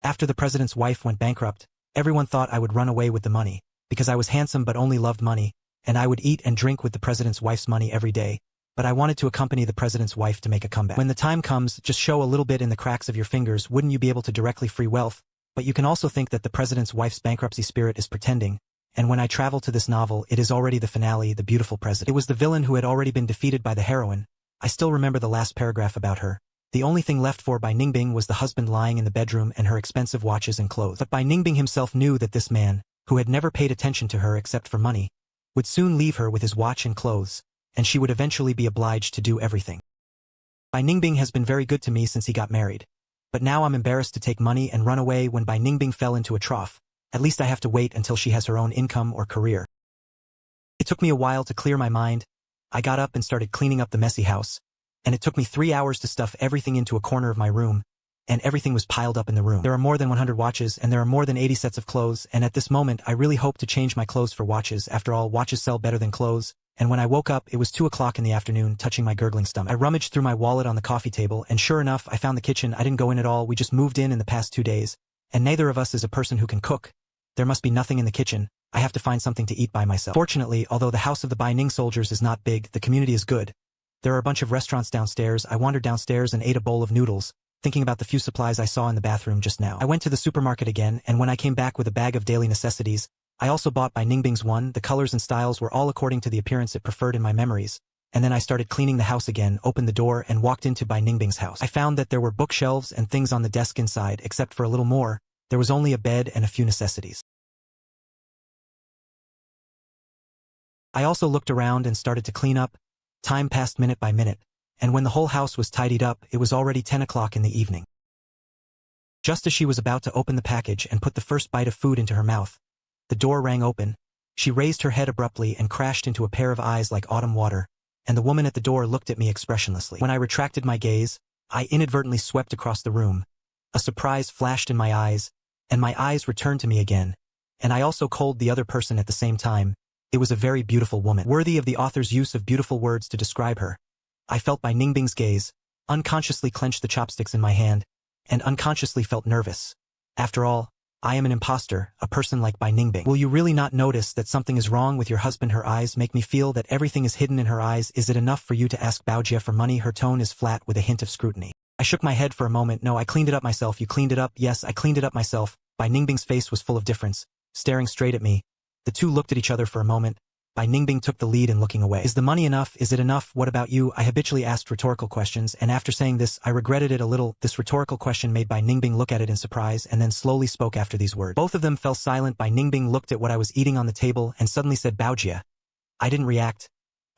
After the president's wife went bankrupt, everyone thought I would run away with the money, because I was handsome but only loved money, and I would eat and drink with the president's wife's money every day, but I wanted to accompany the president's wife to make a comeback. When the time comes, just show a little bit in the cracks of your fingers. Wouldn't you be able to directly free wealth? But you can also think that the president's wife's bankruptcy spirit is pretending, and when I travel to this novel, it is already the finale, the beautiful president. It was the villain who had already been defeated by the heroine. I still remember the last paragraph about her. The only thing left for Bai Ningbing was the husband lying in the bedroom and her expensive watches and clothes. But Bai Ningbing himself knew that this man, who had never paid attention to her except for money, would soon leave her with his watch and clothes, and she would eventually be obliged to do everything. Bai Ningbing has been very good to me since he got married. But now I'm embarrassed to take money and run away when Bai Ningbing fell into a trough. At least I have to wait until she has her own income or career. It took me a while to clear my mind. I got up and started cleaning up the messy house, and it took me 3 hours to stuff everything into a corner of my room, and everything was piled up in the room. There are more than 100 watches, and there are more than 80 sets of clothes, and at this moment I really hope to change my clothes for watches. After all, watches sell better than clothes, and when I woke up it was 2 o'clock in the afternoon, touching my gurgling stomach. I rummaged through my wallet on the coffee table, and sure enough I found the kitchen. I didn't go in at all, we just moved in the past 2 days, and neither of us is a person who can cook. There must be nothing in the kitchen. I have to find something to eat by myself. Fortunately, although the house of the Bai Ning soldiers is not big, the community is good. There are a bunch of restaurants downstairs. I wandered downstairs and ate a bowl of noodles, thinking about the few supplies I saw in the bathroom just now. I went to the supermarket again, and when I came back with a bag of daily necessities, I also bought Bai Ningbing's one. The colors and styles were all according to the appearance it preferred in my memories. And then I started cleaning the house again, opened the door, and walked into Bai Ningbing's house. I found that there were bookshelves and things on the desk inside, except for a little more. There was only a bed and a few necessities. I also looked around and started to clean up. Time passed minute by minute, and when the whole house was tidied up, it was already 10 o'clock in the evening. Just as she was about to open the package and put the first bite of food into her mouth, the door rang open. She raised her head abruptly and crashed into a pair of eyes like autumn water, and the woman at the door looked at me expressionlessly. When I retracted my gaze, I inadvertently swept across the room. A surprise flashed in my eyes, and my eyes returned to me again, and I also called the other person at the same time. It was a very beautiful woman, worthy of the author's use of beautiful words to describe her. I felt Bai Ningbing's gaze, unconsciously clenched the chopsticks in my hand, and unconsciously felt nervous. After all, I am an imposter, a person like Bai Ningbing. Will you really not notice that something is wrong with your husband? Her eyes make me feel that everything is hidden in her eyes. Is it enough for you to ask Baojia for money? Her tone is flat with a hint of scrutiny. I shook my head for a moment. No, I cleaned it up myself. You cleaned it up? Yes, I cleaned it up myself. Bai Ningbing's face was full of difference, staring straight at me. The two looked at each other for a moment. Bai Ningbing took the lead in looking away. Is the money enough? Is it enough? What about you? I habitually asked rhetorical questions, and after saying this, I regretted it a little. This rhetorical question made Bai Ningbing look at it in surprise and then slowly spoke after these words. Both of them fell silent. Bai Ningbing looked at what I was eating on the table and suddenly said, Baojia. I didn't react.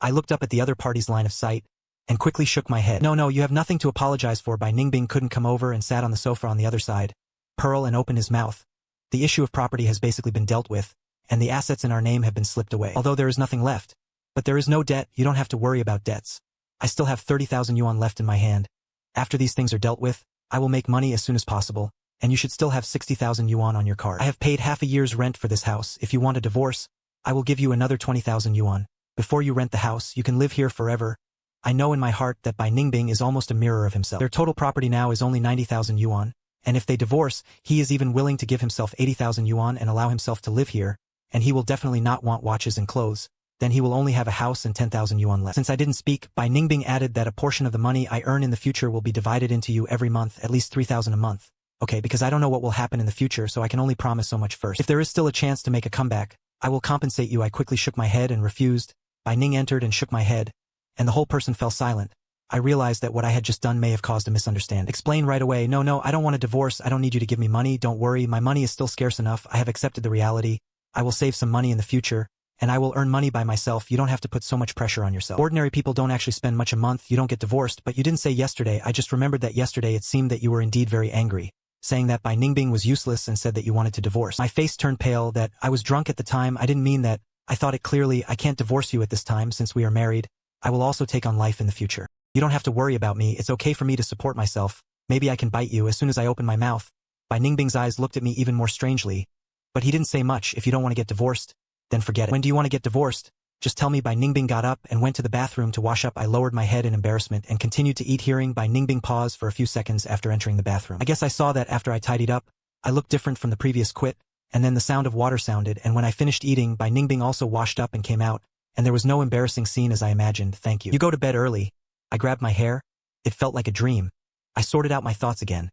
I looked up at the other party's line of sight and quickly shook my head. No, you have nothing to apologize for. Bai Ningbing couldn't come over and sat on the sofa on the other side, Pearl, and opened his mouth. The issue of property has basically been dealt with, and the assets in our name have been slipped away. Although there is nothing left. But there is no debt. You don't have to worry about debts. I still have 30,000 yuan left in my hand. After these things are dealt with, I will make money as soon as possible, and you should still have 60,000 yuan on your card. I have paid half a year's rent for this house. If you want a divorce, I will give you another 20,000 yuan. Before you rent the house, you can live here forever. I know in my heart that Bai Ningbing is almost a mirror of himself. Their total property now is only 90,000 yuan, and if they divorce, he is even willing to give himself 80,000 yuan and allow himself to live here, and he will definitely not want watches and clothes. Then he will only have a house and 10,000 yuan left. Since I didn't speak, Bai Ningbing added that a portion of the money I earn in the future will be divided into you every month, at least 3,000 a month. Okay, because I don't know what will happen in the future, so I can only promise so much first. If there is still a chance to make a comeback, I will compensate you. I quickly shook my head and refused. Bai Ning entered and shook my head, and the whole person fell silent. I realized that what I had just done may have caused a misunderstanding. Explain right away. No, I don't want a divorce. I don't need you to give me money. Don't worry, my money is still scarce enough. I have accepted the reality. I will save some money in the future, and I will earn money by myself. You don't have to put so much pressure on yourself. Ordinary people don't actually spend much a month. You don't get divorced, but you didn't say yesterday. I just remembered that yesterday it seemed that you were indeed very angry, saying that Bai Ningbing was useless and said that you wanted to divorce. My face turned pale. That I was drunk at the time. I didn't mean that. I thought it clearly. I can't divorce you at this time since we are married. I will also take on life in the future. You don't have to worry about me. It's okay for me to support myself. Maybe I can bite you. As soon as I opened my mouth, Bai Ningbing's eyes looked at me even more strangely. But he didn't say much. If you don't want to get divorced, then forget it. When do you want to get divorced? Just tell me. Bai Ningbing got up and went to the bathroom to wash up. I lowered my head in embarrassment and continued to eat, hearing Bai Ningbing pause for a few seconds after entering the bathroom. I guess I saw that after I tidied up, I looked different from the previous quit, and then the sound of water sounded, and when I finished eating, Bai Ningbing also washed up and came out, and there was no embarrassing scene as I imagined, thank you. You go to bed early. I grabbed my hair. It felt like a dream. I sorted out my thoughts again.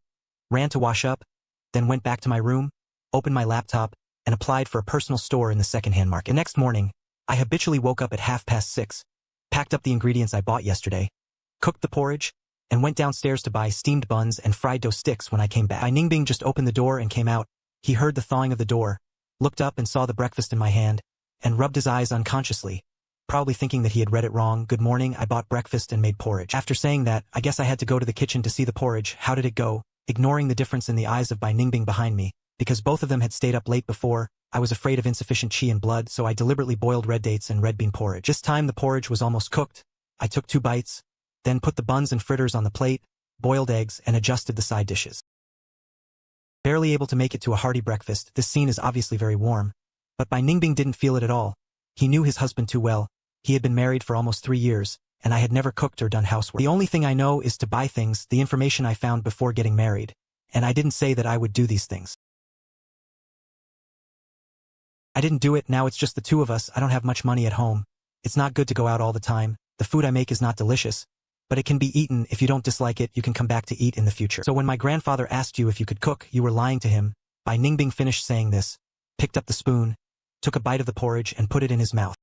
Ran to wash up, then went back to my room, opened my laptop, and applied for a personal store in the second-hand market. The next morning, I habitually woke up at 6:30, packed up the ingredients I bought yesterday, cooked the porridge, and went downstairs to buy steamed buns and fried dough sticks when I came back. Bai Ningbing just opened the door and came out. He heard the thawing of the door, looked up and saw the breakfast in my hand, and rubbed his eyes unconsciously, probably thinking that he had read it wrong. Good morning, I bought breakfast and made porridge. After saying that, I guess I had to go to the kitchen to see the porridge. How did it go? Ignoring the difference in the eyes of Bai Ningbing behind me, because both of them had stayed up late before, I was afraid of insufficient qi and blood, so I deliberately boiled red dates and red bean porridge. This time the porridge was almost cooked. I took 2 bites, then put the buns and fritters on the plate, boiled eggs, and adjusted the side dishes. Barely able to make it to a hearty breakfast, this scene is obviously very warm. But Bai Ningbing didn't feel it at all. He knew his husband too well. He had been married for almost 3 years, and I had never cooked or done housework. The only thing I know is to buy things, the information I found before getting married. And I didn't say that I would do these things. I didn't do it, now it's just the 2 of us, I don't have much money at home. It's not good to go out all the time, the food I make is not delicious. But it can be eaten. If you don't dislike it, you can come back to eat in the future. So when my grandfather asked you if you could cook, you were lying to him. Bai Ningbing finished saying this, picked up the spoon, took a bite of the porridge and put it in his mouth.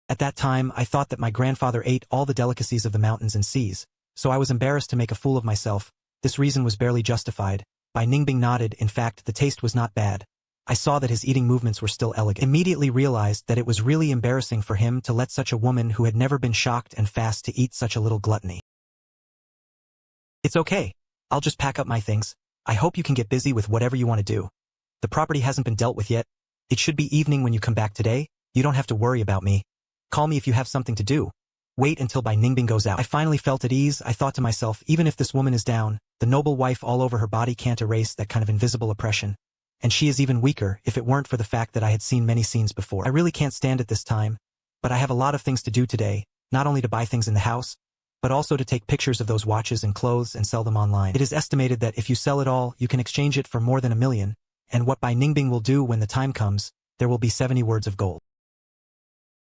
At that time, I thought that my grandfather ate all the delicacies of the mountains and seas, so I was embarrassed to make a fool of myself. This reason was barely justified. Bai Ningbing nodded. In fact, the taste was not bad. I saw that his eating movements were still elegant. Immediately realized that it was really embarrassing for him to let such a woman who had never been shocked and fast to eat such a little gluttony. It's okay. I'll just pack up my things. I hope you can get busy with whatever you want to do. The property hasn't been dealt with yet. It should be evening when you come back today. You don't have to worry about me. Call me if you have something to do. Wait until Bai Ningbing goes out. I finally felt at ease. I thought to myself, even if this woman is down, the noble wife all over her body can't erase that kind of invisible oppression. And she is even weaker if it weren't for the fact that I had seen many scenes before. I really can't stand it this time, but I have a lot of things to do today, not only to buy things in the house, but also to take pictures of those watches and clothes and sell them online. It is estimated that if you sell it all, you can exchange it for more than $1 million, and what Bai Ningbing will do when the time comes, there will be 70 words of gold.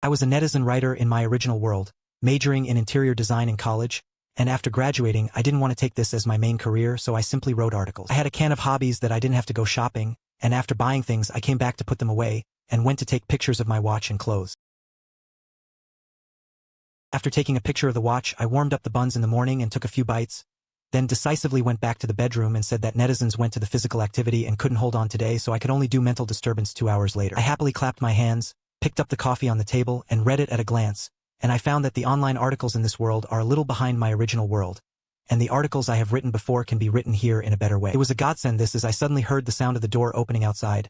I was a netizen writer in my original world, majoring in interior design in college, and after graduating, I didn't want to take this as my main career, so I simply wrote articles. I had a can of hobbies that I didn't have to go shopping, and after buying things I came back to put them away, and went to take pictures of my watch and clothes. After taking a picture of the watch, I warmed up the buns in the morning and took a few bites, then decisively went back to the bedroom and said that netizens went to the physical activity and couldn't hold on today, so I could only do mental disturbance 2 hours later. I happily clapped my hands, picked up the coffee on the table, and read it at a glance, and I found that the online articles in this world are a little behind my original world, and the articles I have written before can be written here in a better way. It was a godsend this as I suddenly heard the sound of the door opening outside.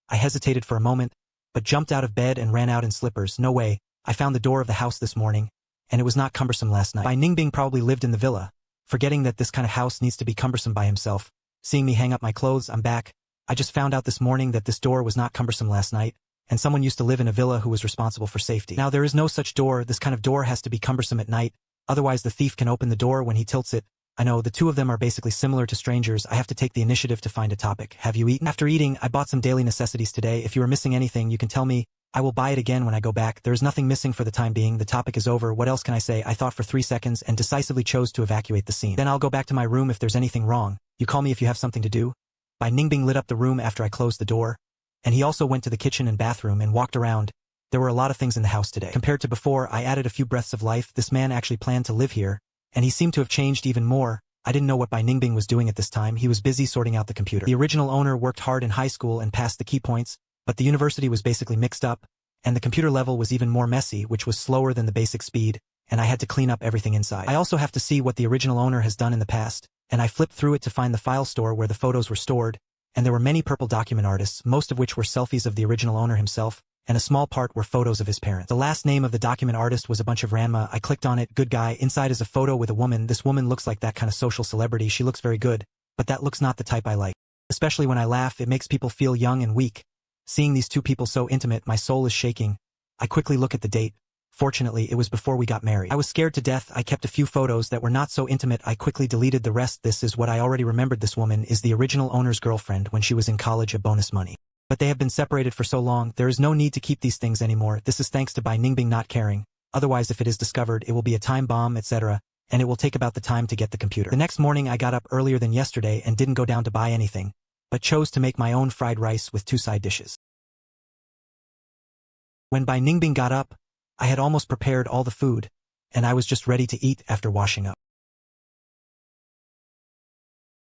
I hesitated for a moment, but jumped out of bed and ran out in slippers. No way, I found the door of the house this morning, and it was not cumbersome last night. Bai Ningbing probably lived in the villa, forgetting that this kind of house needs to be cumbersome by himself. Seeing me hang up my clothes, I'm back. I just found out this morning that this door was not cumbersome last night, and someone used to live in a villa who was responsible for safety. Now there is no such door. This kind of door has to be cumbersome at night, otherwise the thief can open the door when he tilts it. I know, the 2 of them are basically similar to strangers. I have to take the initiative to find a topic. Have you eaten? After eating, I bought some daily necessities today. If you are missing anything, you can tell me. I will buy it again when I go back. There is nothing missing for the time being. The topic is over. What else can I say? I thought for 3 seconds and decisively chose to evacuate the scene. Then I'll go back to my room if there's anything wrong. You call me if you have something to do. Bai Ningbing lit up the room after I closed the door, and he also went to the kitchen and bathroom and walked around. There were a lot of things in the house today. Compared to before, I added a few breaths of life. This man actually planned to live here, and he seemed to have changed even more. I didn't know what Bai Ningbing was doing at this time. He was busy sorting out the computer. The original owner worked hard in high school and passed the key points, but the university was basically mixed up, and the computer level was even more messy, which was slower than the basic speed, and I had to clean up everything inside. I also have to see what the original owner has done in the past, and I flipped through it to find the file store where the photos were stored, and there were many purple document artists, most of which were selfies of the original owner himself, and a small part were photos of his parents. The last name of the document artist was a bunch of Ranma. I clicked on it. Good guy. Inside is a photo with a woman. This woman looks like that kind of social celebrity. She looks very good, but that looks not the type I like. Especially when I laugh, it makes people feel young and weak. Seeing these 2 people so intimate, my soul is shaking. I quickly look at the date, Fortunately, it was before we got married. I was scared to death. I kept a few photos that were not so intimate. I quickly deleted the rest. This is what I already remembered. This woman is the original owner's girlfriend when she was in college, a bonus money. But they have been separated for so long, there is no need to keep these things anymore. This is thanks to Bai Ningbing not caring. Otherwise, if it is discovered, it will be a time bomb, etc., and it will take about the time to get the computer. The next morning I got up earlier than yesterday and didn't go down to buy anything, but chose to make my own fried rice with 2 side dishes. When Bai Ningbing got up, I had almost prepared all the food, and I was just ready to eat after washing up.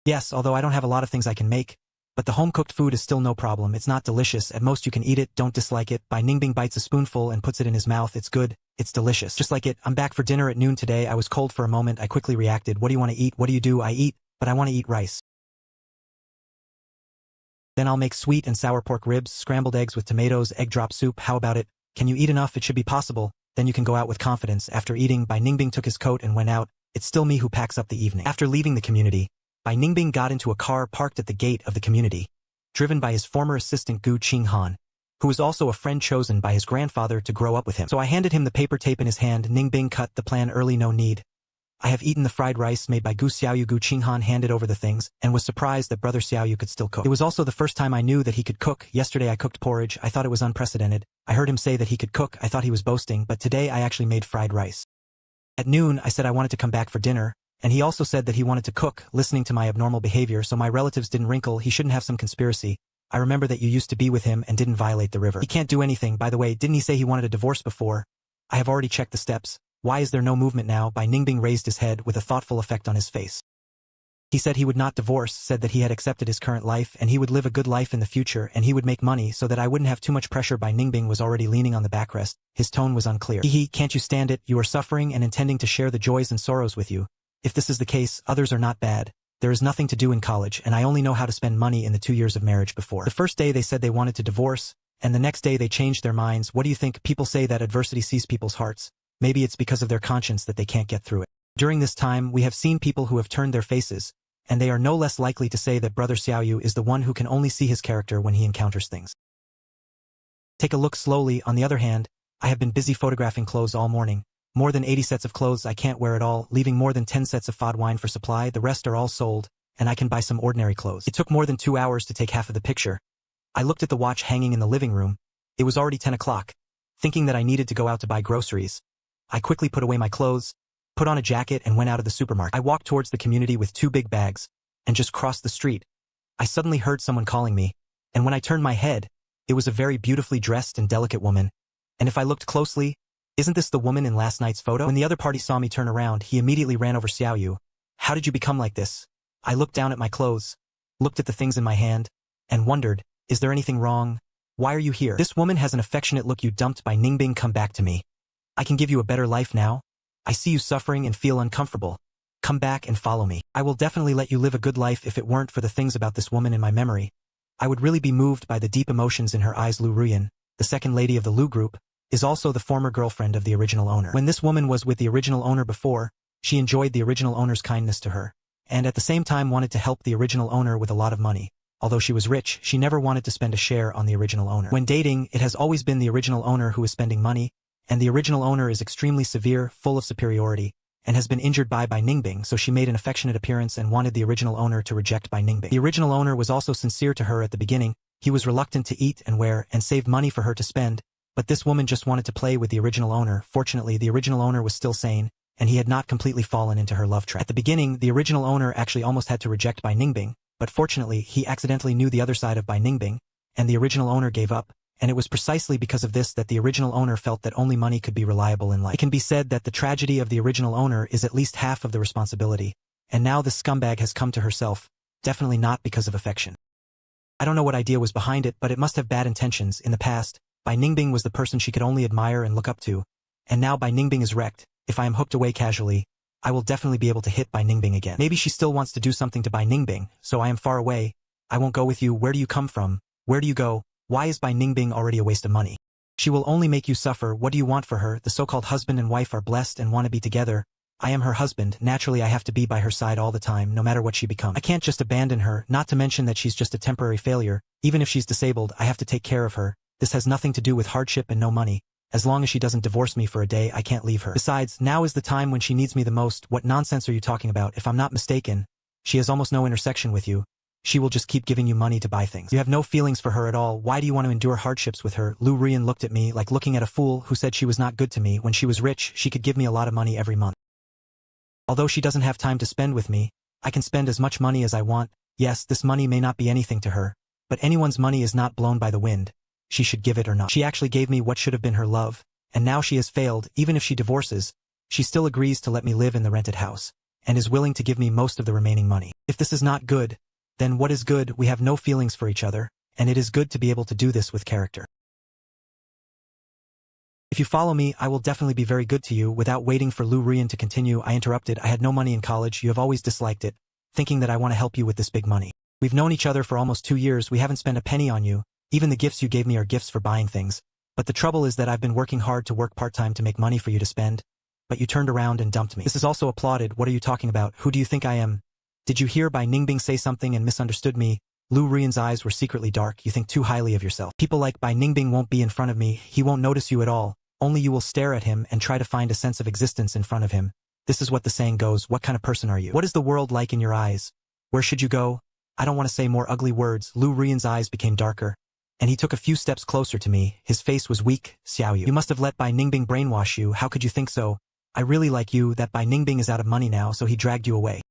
Yes, although I don't have a lot of things I can make, but the home-cooked food is still no problem. It's not delicious. At most you can eat it, don't dislike it. Bai Ningbing bites a spoonful and puts it in his mouth. It's good. It's delicious. Just like it. I'm back for dinner at noon today. I was cold for a moment. I quickly reacted. What do you want to eat? What do you do? I eat, but I want to eat rice. Then I'll make sweet and sour pork ribs, scrambled eggs with tomatoes, egg drop soup. How about it? Can you eat enough? It should be possible. Then you can go out with confidence. After eating, Bai Ningbing took his coat and went out. It's still me who packs up the evening. After leaving the community, Bai Ningbing got into a car parked at the gate of the community, driven by his former assistant Gu Qinghan, who was also a friend chosen by his grandfather to grow up with him. So I handed him the paper tape in his hand. Ningbing cut the plan early, no need. I have eaten the fried rice made by Gu Xiaoyu. Gu Qinghan handed over the things, and was surprised that brother Xiaoyu could still cook. It was also the first time I knew that he could cook. Yesterday I cooked porridge. I thought it was unprecedented. I heard him say that he could cook. I thought he was boasting, but today I actually made fried rice. At noon, I said I wanted to come back for dinner, and he also said that he wanted to cook, listening to my abnormal behavior, so my relatives didn't wrinkle. He shouldn't have some conspiracy. I remember that you used to be with him and didn't violate the river. He can't do anything. By the way, didn't he say he wanted a divorce before? I have already checked the steps. Why is there no movement now? Bai Ningbing raised his head with a thoughtful effect on his face. He said he would not divorce, said that he had accepted his current life and he would live a good life in the future and he would make money so that I wouldn't have too much pressure. Bai Ningbing was already leaning on the backrest. His tone was unclear. Can't you stand it? You are suffering and intending to share the joys and sorrows with you. If this is the case, others are not bad. There is nothing to do in college, and I only know how to spend money in the 2 years of marriage before. The first day they said they wanted to divorce, and the next day they changed their minds. What do you think? People say that adversity sees people's hearts. Maybe it's because of their conscience that they can't get through it. During this time, we have seen people who have turned their faces, and they are no less likely to say that brother Xiaoyu is the one who can only see his character when he encounters things. Take a look slowly. On the other hand, I have been busy photographing clothes all morning. More than 80 sets of clothes. I can't wear it all, leaving more than 10 sets of fad wine for supply. The rest are all sold, and I can buy some ordinary clothes. It took more than 2 hours to take half of the picture. I looked at the watch hanging in the living room. It was already 10 o'clock. Thinking that I needed to go out to buy groceries, I quickly put away my clothes, put on a jacket and went out of the supermarket. I walked towards the community with 2 big bags, and just crossed the street. I suddenly heard someone calling me, and when I turned my head, it was a very beautifully dressed and delicate woman. And if I looked closely, isn't this the woman in last night's photo? When the other party saw me turn around, he immediately ran over. Xiaoyu, how did you become like this? I looked down at my clothes, looked at the things in my hand, and wondered, is there anything wrong? Why are you here? This woman has an affectionate look. You dumped Bai Ningbing. Come back to me. I can give you a better life now. I see you suffering and feel uncomfortable. Come back and follow me. I will definitely let you live a good life. If it weren't for the things about this woman in my memory, I would really be moved by the deep emotions in her eyes. Lu Ruyan, the second lady of the Lu group, is also the former girlfriend of the original owner. When this woman was with the original owner before, she enjoyed the original owner's kindness to her, and at the same time wanted to help the original owner with a lot of money. Although she was rich, she never wanted to spend a share on the original owner. When dating, it has always been the original owner who is spending money, and the original owner is extremely severe, full of superiority, and has been injured by Ningbing, so she made an affectionate appearance and wanted the original owner to reject Bai Ningbing. The original owner was also sincere to her at the beginning. He was reluctant to eat and wear and save money for her to spend, but this woman just wanted to play with the original owner. Fortunately, the original owner was still sane, and he had not completely fallen into her love trap. At the beginning, the original owner actually almost had to reject Bai Ningbing, but fortunately, he accidentally knew the other side of Bai Ningbing, and the original owner gave up, and it was precisely because of this that the original owner felt that only money could be reliable in life. It can be said that the tragedy of the original owner is at least half of the responsibility, and now this scumbag has come to herself, definitely not because of affection. I don't know what idea was behind it, but it must have bad intentions. In the past, Bai Ningbing was the person she could only admire and look up to, and now Bai Ningbing is wrecked. If I am hooked away casually, I will definitely be able to hit Bai Ningbing again. Maybe she still wants to do something to Bai Ningbing, so I am far away. I won't go with you. Where do you come from? Where do you go? Why is Bai Ningbing already a waste of money? She will only make you suffer. What do you want for her? The so-called husband and wife are blessed and want to be together. I am her husband. Naturally, I have to be by her side all the time, no matter what she becomes. I can't just abandon her, not to mention that she's just a temporary failure. Even if she's disabled, I have to take care of her. This has nothing to do with hardship and no money. As long as she doesn't divorce me for a day, I can't leave her. Besides, now is the time when she needs me the most. What nonsense are you talking about? If I'm not mistaken, she has almost no intersection with you. She will just keep giving you money to buy things. You have no feelings for her at all. Why do you want to endure hardships with her? Lu Rian looked at me like looking at a fool who said she was not good to me. When she was rich, she could give me a lot of money every month. Although she doesn't have time to spend with me, I can spend as much money as I want. Yes, this money may not be anything to her, but anyone's money is not blown by the wind. She should give it or not. She actually gave me what should have been her love, and now she has failed. Even if she divorces, she still agrees to let me live in the rented house, and is willing to give me most of the remaining money. If this is not good, then what is good? We have no feelings for each other, and it is good to be able to do this with character. If you follow me, I will definitely be very good to you. Without waiting for Lu Rian to continue, I interrupted. I had no money in college. You have always disliked it, thinking that I want to help you with this big money. We've known each other for almost 2 years. We haven't spent a penny on you. Even the gifts you gave me are gifts for buying things. But the trouble is that I've been working hard to work part-time to make money for you to spend, but you turned around and dumped me. This is also applauded. What are you talking about? Who do you think I am? Did you hear Bai Ningbing say something and misunderstood me? Lu Rian's eyes were secretly dark. You think too highly of yourself. People like Bai Ningbing won't be in front of me. He won't notice you at all. Only you will stare at him and try to find a sense of existence in front of him. This is what the saying goes. What kind of person are you? What is the world like in your eyes? Where should you go? I don't want to say more ugly words. Lu Rian's eyes became darker, and he took a few steps closer to me. His face was weak. Xiaoyu, you must have let Bai Ningbing brainwash you. How could you think so? I really like you. That Bai Ningbing is out of money now, so he dragged you away.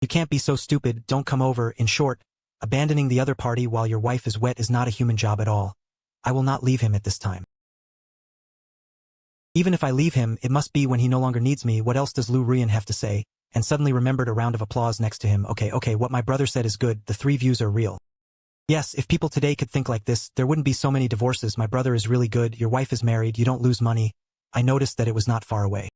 You can't be so stupid. Don't come over. In short, abandoning the other party while your wife is wet is not a human job at all. I will not leave him at this time. Even if I leave him, it must be when he no longer needs me. What else does Lu Rian have to say? And suddenly remembered a round of applause next to him. Okay, what my brother said is good. The 3 views are real. Yes, if people today could think like this, there wouldn't be so many divorces. My brother is really good. Your wife is married. You don't lose money. I noticed that it was not far away.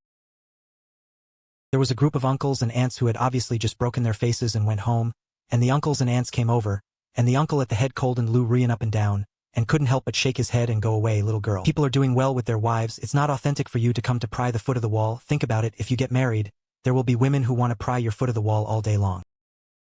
There was a group of uncles and aunts who had obviously just broken their faces and went home, and the uncles and aunts came over, and the uncle at the head colded Lu Rian up and down, and couldn't help but shake his head and go away. Little girl. People are doing well with their wives. It's not authentic for you to come to pry the foot of the wall. Think about it. If you get married, there will be women who want to pry your foot of the wall all day long.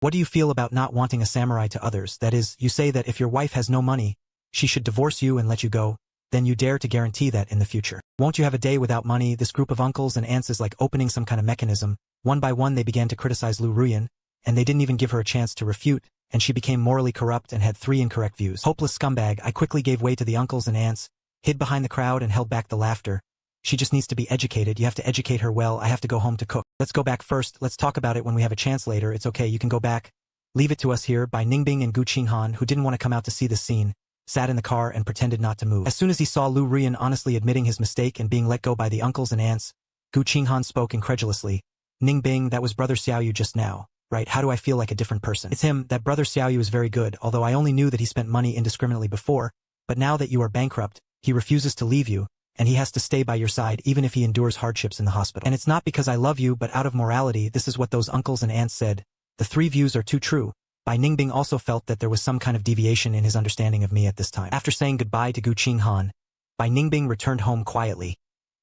What do you feel about not wanting a samurai to others? That is, you say that if your wife has no money, she should divorce you and let you go, then you dare to guarantee that in the future. Won't you have a day without money? This group of uncles and aunts is like opening some kind of mechanism. One by one they began to criticize Lu Rian, and they didn't even give her a chance to refute, and she became morally corrupt and had 3 incorrect views. Hopeless scumbag. I quickly gave way to the uncles and aunts, hid behind the crowd and held back the laughter. She just needs to be educated. You have to educate her well. I have to go home to cook. Let's go back first. Let's talk about it when we have a chance later. It's okay, you can go back. Leave it to us here. Bai Ningbing and Gu Qinghan, who didn't want to come out to see this scene, sat in the car and pretended not to move. As soon as he saw Lu Rian honestly admitting his mistake and being let go by the uncles and aunts, Gu Qinghan spoke incredulously. Ningbing, that was brother Xiaoyu just now, right? How do I feel like a different person? It's him. That brother Xiaoyu is very good, although I only knew that he spent money indiscriminately before, but now that you are bankrupt, he refuses to leave you, and he has to stay by your side even if he endures hardships in the hospital. And it's not because I love you, but out of morality. This is what those uncles and aunts said. The 3 views are too true. Bai Ningbing also felt that there was some kind of deviation in his understanding of me at this time. After saying goodbye to Gu Qinghan, Bai Ningbing returned home quietly,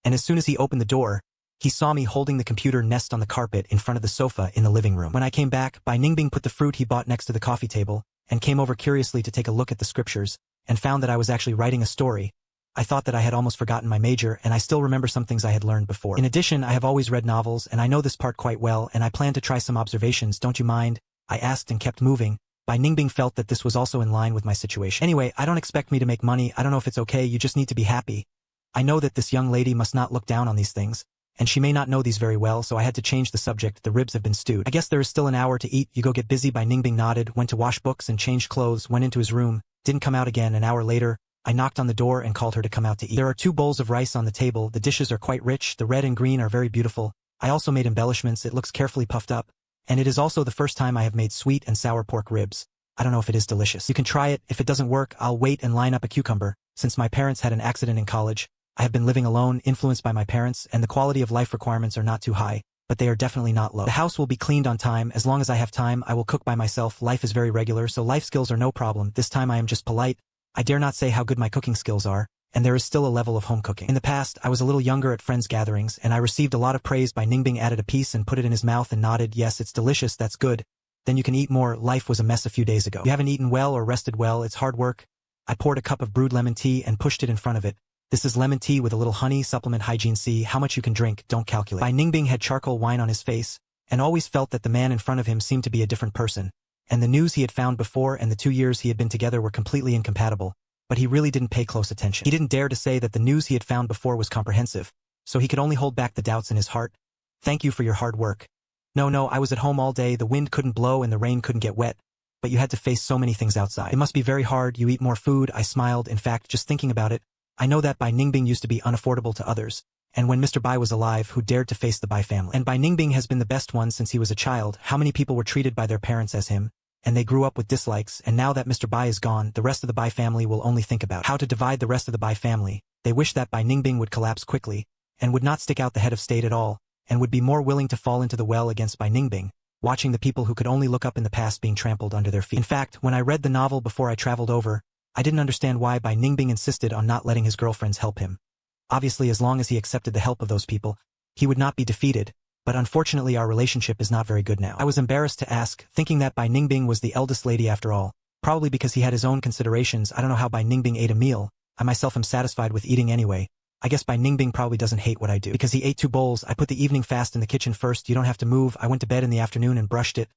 and as soon as he opened the door, he saw me holding the computer nest on the carpet in front of the sofa in the living room. When I came back, Bai Ningbing put the fruit he bought next to the coffee table, and came over curiously to take a look at the scriptures, and found that I was actually writing a story. I thought that I had almost forgotten my major, and I still remember some things I had learned before. In addition, I have always read novels, and I know this part quite well, and I plan to try some observations. Don't you mind? I asked and kept moving. Bai Ningbing felt that this was also in line with my situation. Anyway, I don't expect me to make money. I don't know if it's okay. You just need to be happy. I know that this young lady must not look down on these things, and she may not know these very well, so I had to change the subject. The ribs have been stewed. I guess there is still an hour to eat. You go get busy. Bai Ningbing nodded, went to wash books and changed clothes, went into his room, didn't come out again. An hour later, I knocked on the door and called her to come out to eat. There are 2 bowls of rice on the table. The dishes are quite rich. The red and green are very beautiful. I also made embellishments. It looks carefully puffed up, and it is also the first time I have made sweet and sour pork ribs. I don't know if it is delicious. You can try it. If it doesn't work, I'll wait and line up a cucumber. Since my parents had an accident in college, I have been living alone, influenced by my parents, and the quality of life requirements are not too high, but they are definitely not low. The house will be cleaned on time. As long as I have time, I will cook by myself. Life is very regular, so life skills are no problem. This time I am just polite. I dare not say how good my cooking skills are, and there is still a level of home cooking. In the past, I was a little younger at friends' gatherings, and I received a lot of praise. Bai Ningbing added a piece and put it in his mouth and nodded. Yes, it's delicious. That's good. Then you can eat more. Life was a mess a few days ago. You haven't eaten well or rested well. It's hard work. I poured a cup of brewed lemon tea and pushed it in front of it. This is lemon tea with a little honey, supplement hygiene. See how much you can drink, don't calculate. Bai Ningbing had charcoal wine on his face, and always felt that the man in front of him seemed to be a different person, and the news he had found before and the 2 years he had been together were completely incompatible, but he really didn't pay close attention. He didn't dare to say that the news he had found before was comprehensive, so he could only hold back the doubts in his heart. Thank you for your hard work. No, I was at home all day, the wind couldn't blow and the rain couldn't get wet, but you had to face so many things outside. It must be very hard, you eat more food, I smiled. In fact, just thinking about it, I know that Bai Ningbing used to be unaffordable to others, and when Mr. Bai was alive, who dared to face the Bai family? And Bai Ningbing has been the best one since he was a child. How many people were treated by their parents as him, and they grew up with dislikes, and now that Mr. Bai is gone, the rest of the Bai family will only think about how to divide the rest of the Bai family. They wish that Bai Ningbing would collapse quickly, and would not stick out the head of state at all, and would be more willing to fall into the well against Bai Ningbing, watching the people who could only look up in the past being trampled under their feet. In fact, when I read the novel before I traveled over, I didn't understand why Bai Ningbing insisted on not letting his girlfriends help him. Obviously, as long as he accepted the help of those people, he would not be defeated, but unfortunately our relationship is not very good now. I was embarrassed to ask, thinking that Bai Ningbing was the eldest lady after all, probably because he had his own considerations. I don't know how Bai Ningbing ate a meal. I myself am satisfied with eating anyway. I guess Bai Ningbing probably doesn't hate what I do. Because he ate 2 bowls, I put the evening fast in the kitchen first. You don't have to move. I went to bed in the afternoon and brushed it.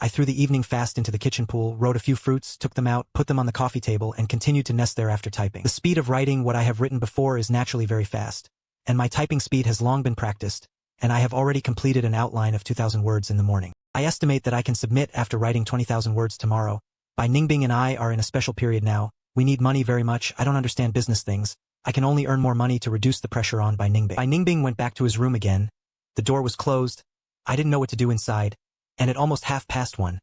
I threw the evening fast into the kitchen pool, wrote a few fruits, took them out, put them on the coffee table, and continued to nest there after typing. The speed of writing what I have written before is naturally very fast, and my typing speed has long been practiced, and I have already completed an outline of 2,000 words in the morning. I estimate that I can submit after writing 20,000 words tomorrow. Bai Ningbing and I are in a special period now. We need money very much. I don't understand business things. I can only earn more money to reduce the pressure on Bai Ningbing. Bai Ningbing went back to his room again. The door was closed. I didn't know what to do inside, and at almost 1:30,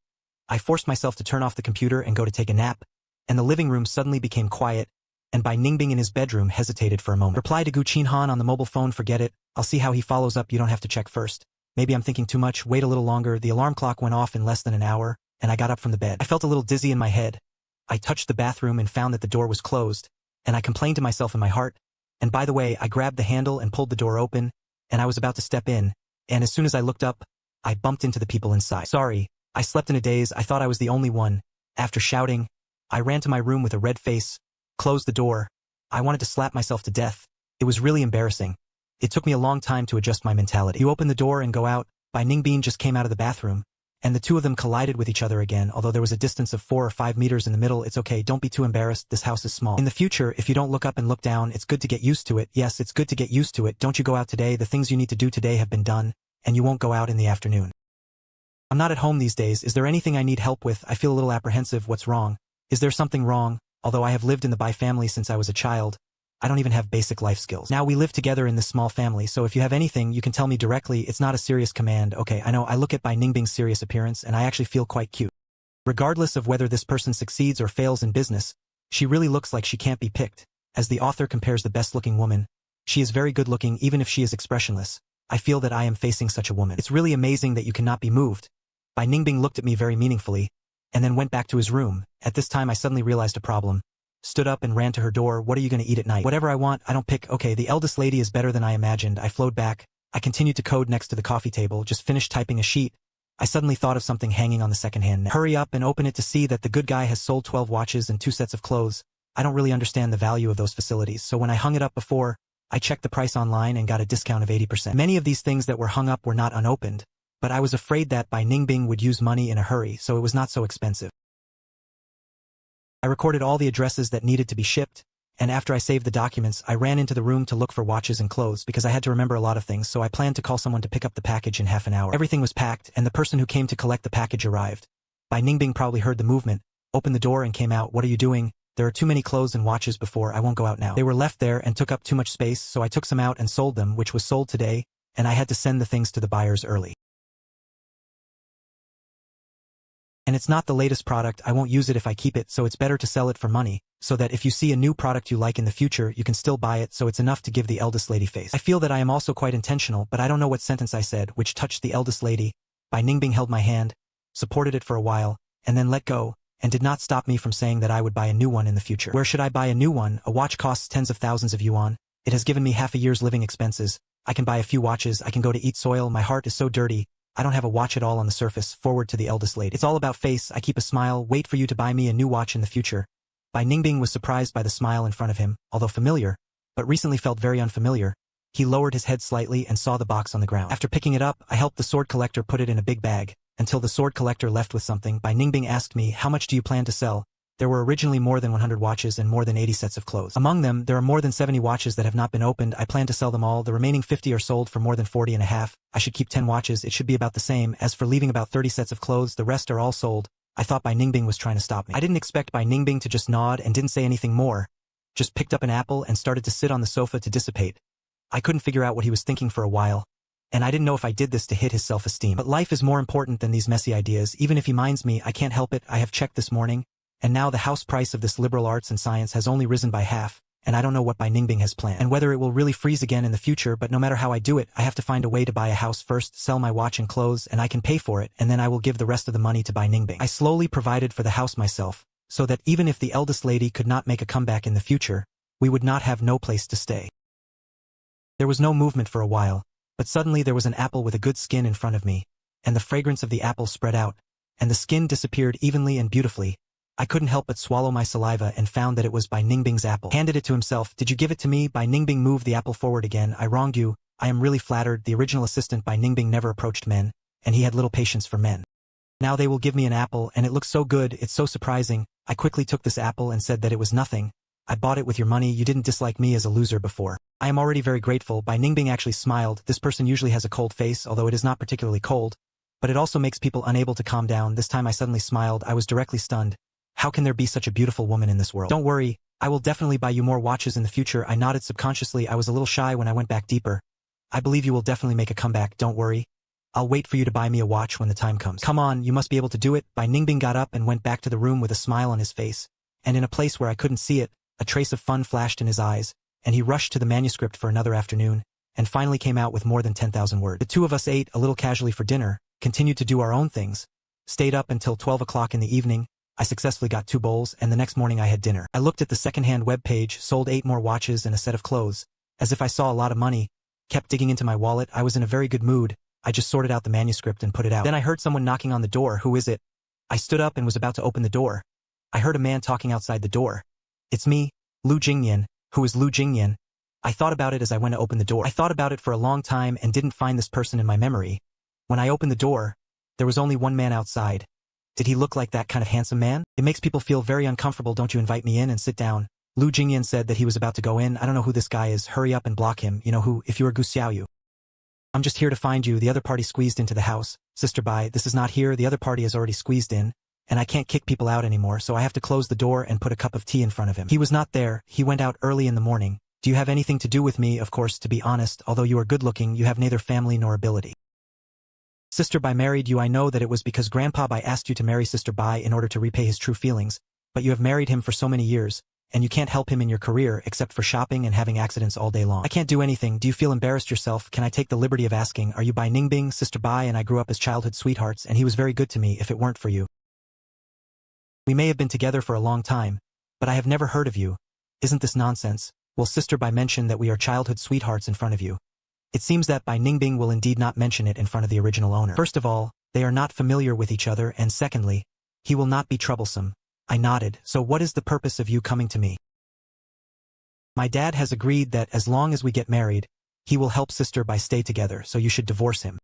I forced myself to turn off the computer and go to take a nap, and the living room suddenly became quiet, and Bai Ningbing in his bedroom hesitated for a moment. Reply to Gu Qinhan on the mobile phone, forget it, I'll see how he follows up, you don't have to check first. Maybe I'm thinking too much, wait a little longer. The alarm clock went off in less than an hour, and I got up from the bed. I felt a little dizzy in my head. I touched the bathroom and found that the door was closed, and I complained to myself in my heart, and by the way, I grabbed the handle and pulled the door open, and I was about to step in, and as soon as I looked up, I bumped into the people inside. Sorry. I slept in a daze, I thought I was the only one. After shouting, I ran to my room with a red face, closed the door. I wanted to slap myself to death. It was really embarrassing. It took me a long time to adjust my mentality. You open the door and go out. Bai Ningbing just came out of the bathroom, and the two of them collided with each other again, although there was a distance of 4 or 5 meters in the middle. It's okay, don't be too embarrassed, this house is small. In the future, if you don't look up and look down, it's good to get used to it. Yes, it's good to get used to it. Don't you go out today, the things you need to do today have been done, and you won't go out in the afternoon. I'm not at home these days. Is there anything I need help with? I feel a little apprehensive. What's wrong? Is there something wrong? Although I have lived in the Bai family since I was a child, I don't even have basic life skills. Now we live together in this small family, so if you have anything, you can tell me directly. It's not a serious command. Okay, I know. I look at Bai Ningbing's serious appearance and I actually feel quite cute. Regardless of whether this person succeeds or fails in business, she really looks like she can't be picked. As the author compares the best-looking woman, she is very good-looking even if she is expressionless. I feel that I am facing such a woman. It's really amazing that you cannot be moved. Bai Ningbing looked at me very meaningfully, and then went back to his room. At this time I suddenly realized a problem. Stood up and ran to her door. What are you going to eat at night? Whatever I want, I don't pick. Okay, the eldest lady is better than I imagined. I flowed back. I continued to code next to the coffee table, just finished typing a sheet. I suddenly thought of something hanging on the second-hand net. Hurry up and open it to see that the good guy has sold 12 watches and 2 sets of clothes. I don't really understand the value of those facilities, so when I hung it up before, I checked the price online and got a discount of 80%. Many of these things that were hung up were not unopened, but I was afraid that Bai Ningbing would use money in a hurry, so it was not so expensive. I recorded all the addresses that needed to be shipped, and after I saved the documents, I ran into the room to look for watches and clothes because I had to remember a lot of things, so I planned to call someone to pick up the package in half an hour. Everything was packed, and the person who came to collect the package arrived. Bai Ningbing probably heard the movement, opened the door and came out. What are you doing? There are too many clothes and watches before. I won't go out now. They were left there and took up too much space, so I took some out and sold them, which was sold today, and I had to send the things to the buyers early. And it's not the latest product, I won't use it if I keep it, so it's better to sell it for money, so that if you see a new product you like in the future, you can still buy it, so it's enough to give the eldest lady face. I feel that I am also quite intentional, but I don't know what sentence I said, which touched the eldest lady. Bai Ningbing held my hand, supported it for a while, and then let go, and did not stop me from saying that I would buy a new one in the future. Where should I buy a new one? A watch costs tens of thousands of yuan. It has given me half a year's living expenses. I can buy a few watches, I can go to eat soil, my heart is so dirty. I don't have a watch at all on the surface. Forward to the eldest lady. It's all about face. I keep a smile. Wait for you to buy me a new watch in the future. Bai Ningbing was surprised by the smile in front of him, although familiar, but recently felt very unfamiliar. He lowered his head slightly and saw the box on the ground. After picking it up, I helped the sword collector put it in a big bag, until the sword collector left with something. Bai Ningbing asked me, how much do you plan to sell? There were originally more than 100 watches and more than 80 sets of clothes. Among them, there are more than 70 watches that have not been opened. I plan to sell them all. The remaining 50 are sold for more than 40 and a half. I should keep 10 watches. It should be about the same. As for leaving about 30 sets of clothes, the rest are all sold. I thought Bai Ningbing was trying to stop me. I didn't expect Bai Ningbing to just nod and didn't say anything more. Just picked up an apple and started to sit on the sofa to dissipate. I couldn't figure out what he was thinking for a while, and I didn't know if I did this to hit his self-esteem. But life is more important than these messy ideas. Even if he minds me, I can't help it. I have checked this morning, and now the house price of this liberal arts and science has only risen by half, and I don't know what Bai Ningbing has planned, and whether it will really freeze again in the future. But no matter how I do it, I have to find a way to buy a house first, sell my watch and clothes, and I can pay for it, and then I will give the rest of the money to Bai Ningbing. I slowly provided for the house myself, so that even if the eldest lady could not make a comeback in the future, we would not have no place to stay. There was no movement for a while, but suddenly there was an apple with a good skin in front of me, and the fragrance of the apple spread out, and the skin disappeared evenly and beautifully. I couldn't help but swallow my saliva and found that it was Bai Ningbing's apple. Handed it to himself. Did you give it to me? Bai Ningbing moved the apple forward again. I wronged you. I am really flattered. The original assistant Bai Ningbing never approached men, and he had little patience for men. Now they will give me an apple, and it looks so good. It's so surprising. I quickly took this apple and said that it was nothing. I bought it with your money. You didn't dislike me as a loser before. I am already very grateful. Bai Ningbing actually smiled. This person usually has a cold face, although it is not particularly cold, but it also makes people unable to calm down. This time I suddenly smiled. I was directly stunned. How can there be such a beautiful woman in this world? Don't worry, I will definitely buy you more watches in the future. I nodded subconsciously. I was a little shy when I went back deeper. I believe you will definitely make a comeback. Don't worry. I'll wait for you to buy me a watch when the time comes. Come on, you must be able to do it. Bai Ningbing got up and went back to the room with a smile on his face, and in a place where I couldn't see it, a trace of fun flashed in his eyes, and he rushed to the manuscript for another afternoon, and finally came out with more than 10,000 words. The two of us ate a little casually for dinner, continued to do our own things, stayed up until 12 o'clock in the evening. I successfully got 2 bowls, and the next morning I had dinner. I looked at the second-hand web page, sold 8 more watches and a set of clothes, as if I saw a lot of money, kept digging into my wallet. I was in a very good mood. I just sorted out the manuscript and put it out. Then I heard someone knocking on the door. Who is it? I stood up and was about to open the door. I heard a man talking outside the door. It's me, Lu Jingyan. Who is Lu Jingyan? I thought about it as I went to open the door. I thought about it for a long time and didn't find this person in my memory. When I opened the door, there was only one man outside. Did he look like that kind of handsome man? It makes people feel very uncomfortable. Don't you invite me in and sit down? Lu Jingyan said that he was about to go in. I don't know who this guy is. Hurry up and block him. You know who, if you are Gu Xiaoyu. I'm just here to find you. The other party squeezed into the house. Sister Bai, this is not here. The other party has already squeezed in, and I can't kick people out anymore, so I have to close the door and put a cup of tea in front of him. He was not there. He went out early in the morning. Do you have anything to do with me? Of course, to be honest, although you are good-looking, you have neither family nor ability. Sister Bai married you. I know that it was because Grandpa Bai asked you to marry Sister Bai in order to repay his true feelings, but you have married him for so many years, and you can't help him in your career except for shopping and having accidents all day long. I can't do anything. Do you feel embarrassed yourself? Can I take the liberty of asking, are you Bai Ningbing? Sister Bai and I grew up as childhood sweethearts, and he was very good to me if it weren't for you. We may have been together for a long time, but I have never heard of you. Isn't this nonsense? Will Sister Bai mention that we are childhood sweethearts in front of you? It seems that Bai Ningbing will indeed not mention it in front of the original owner. First of all, they are not familiar with each other, and secondly, he will not be troublesome. I nodded. So what is the purpose of you coming to me? My dad has agreed that as long as we get married, he will help Sister Bai stay together, so you should divorce him.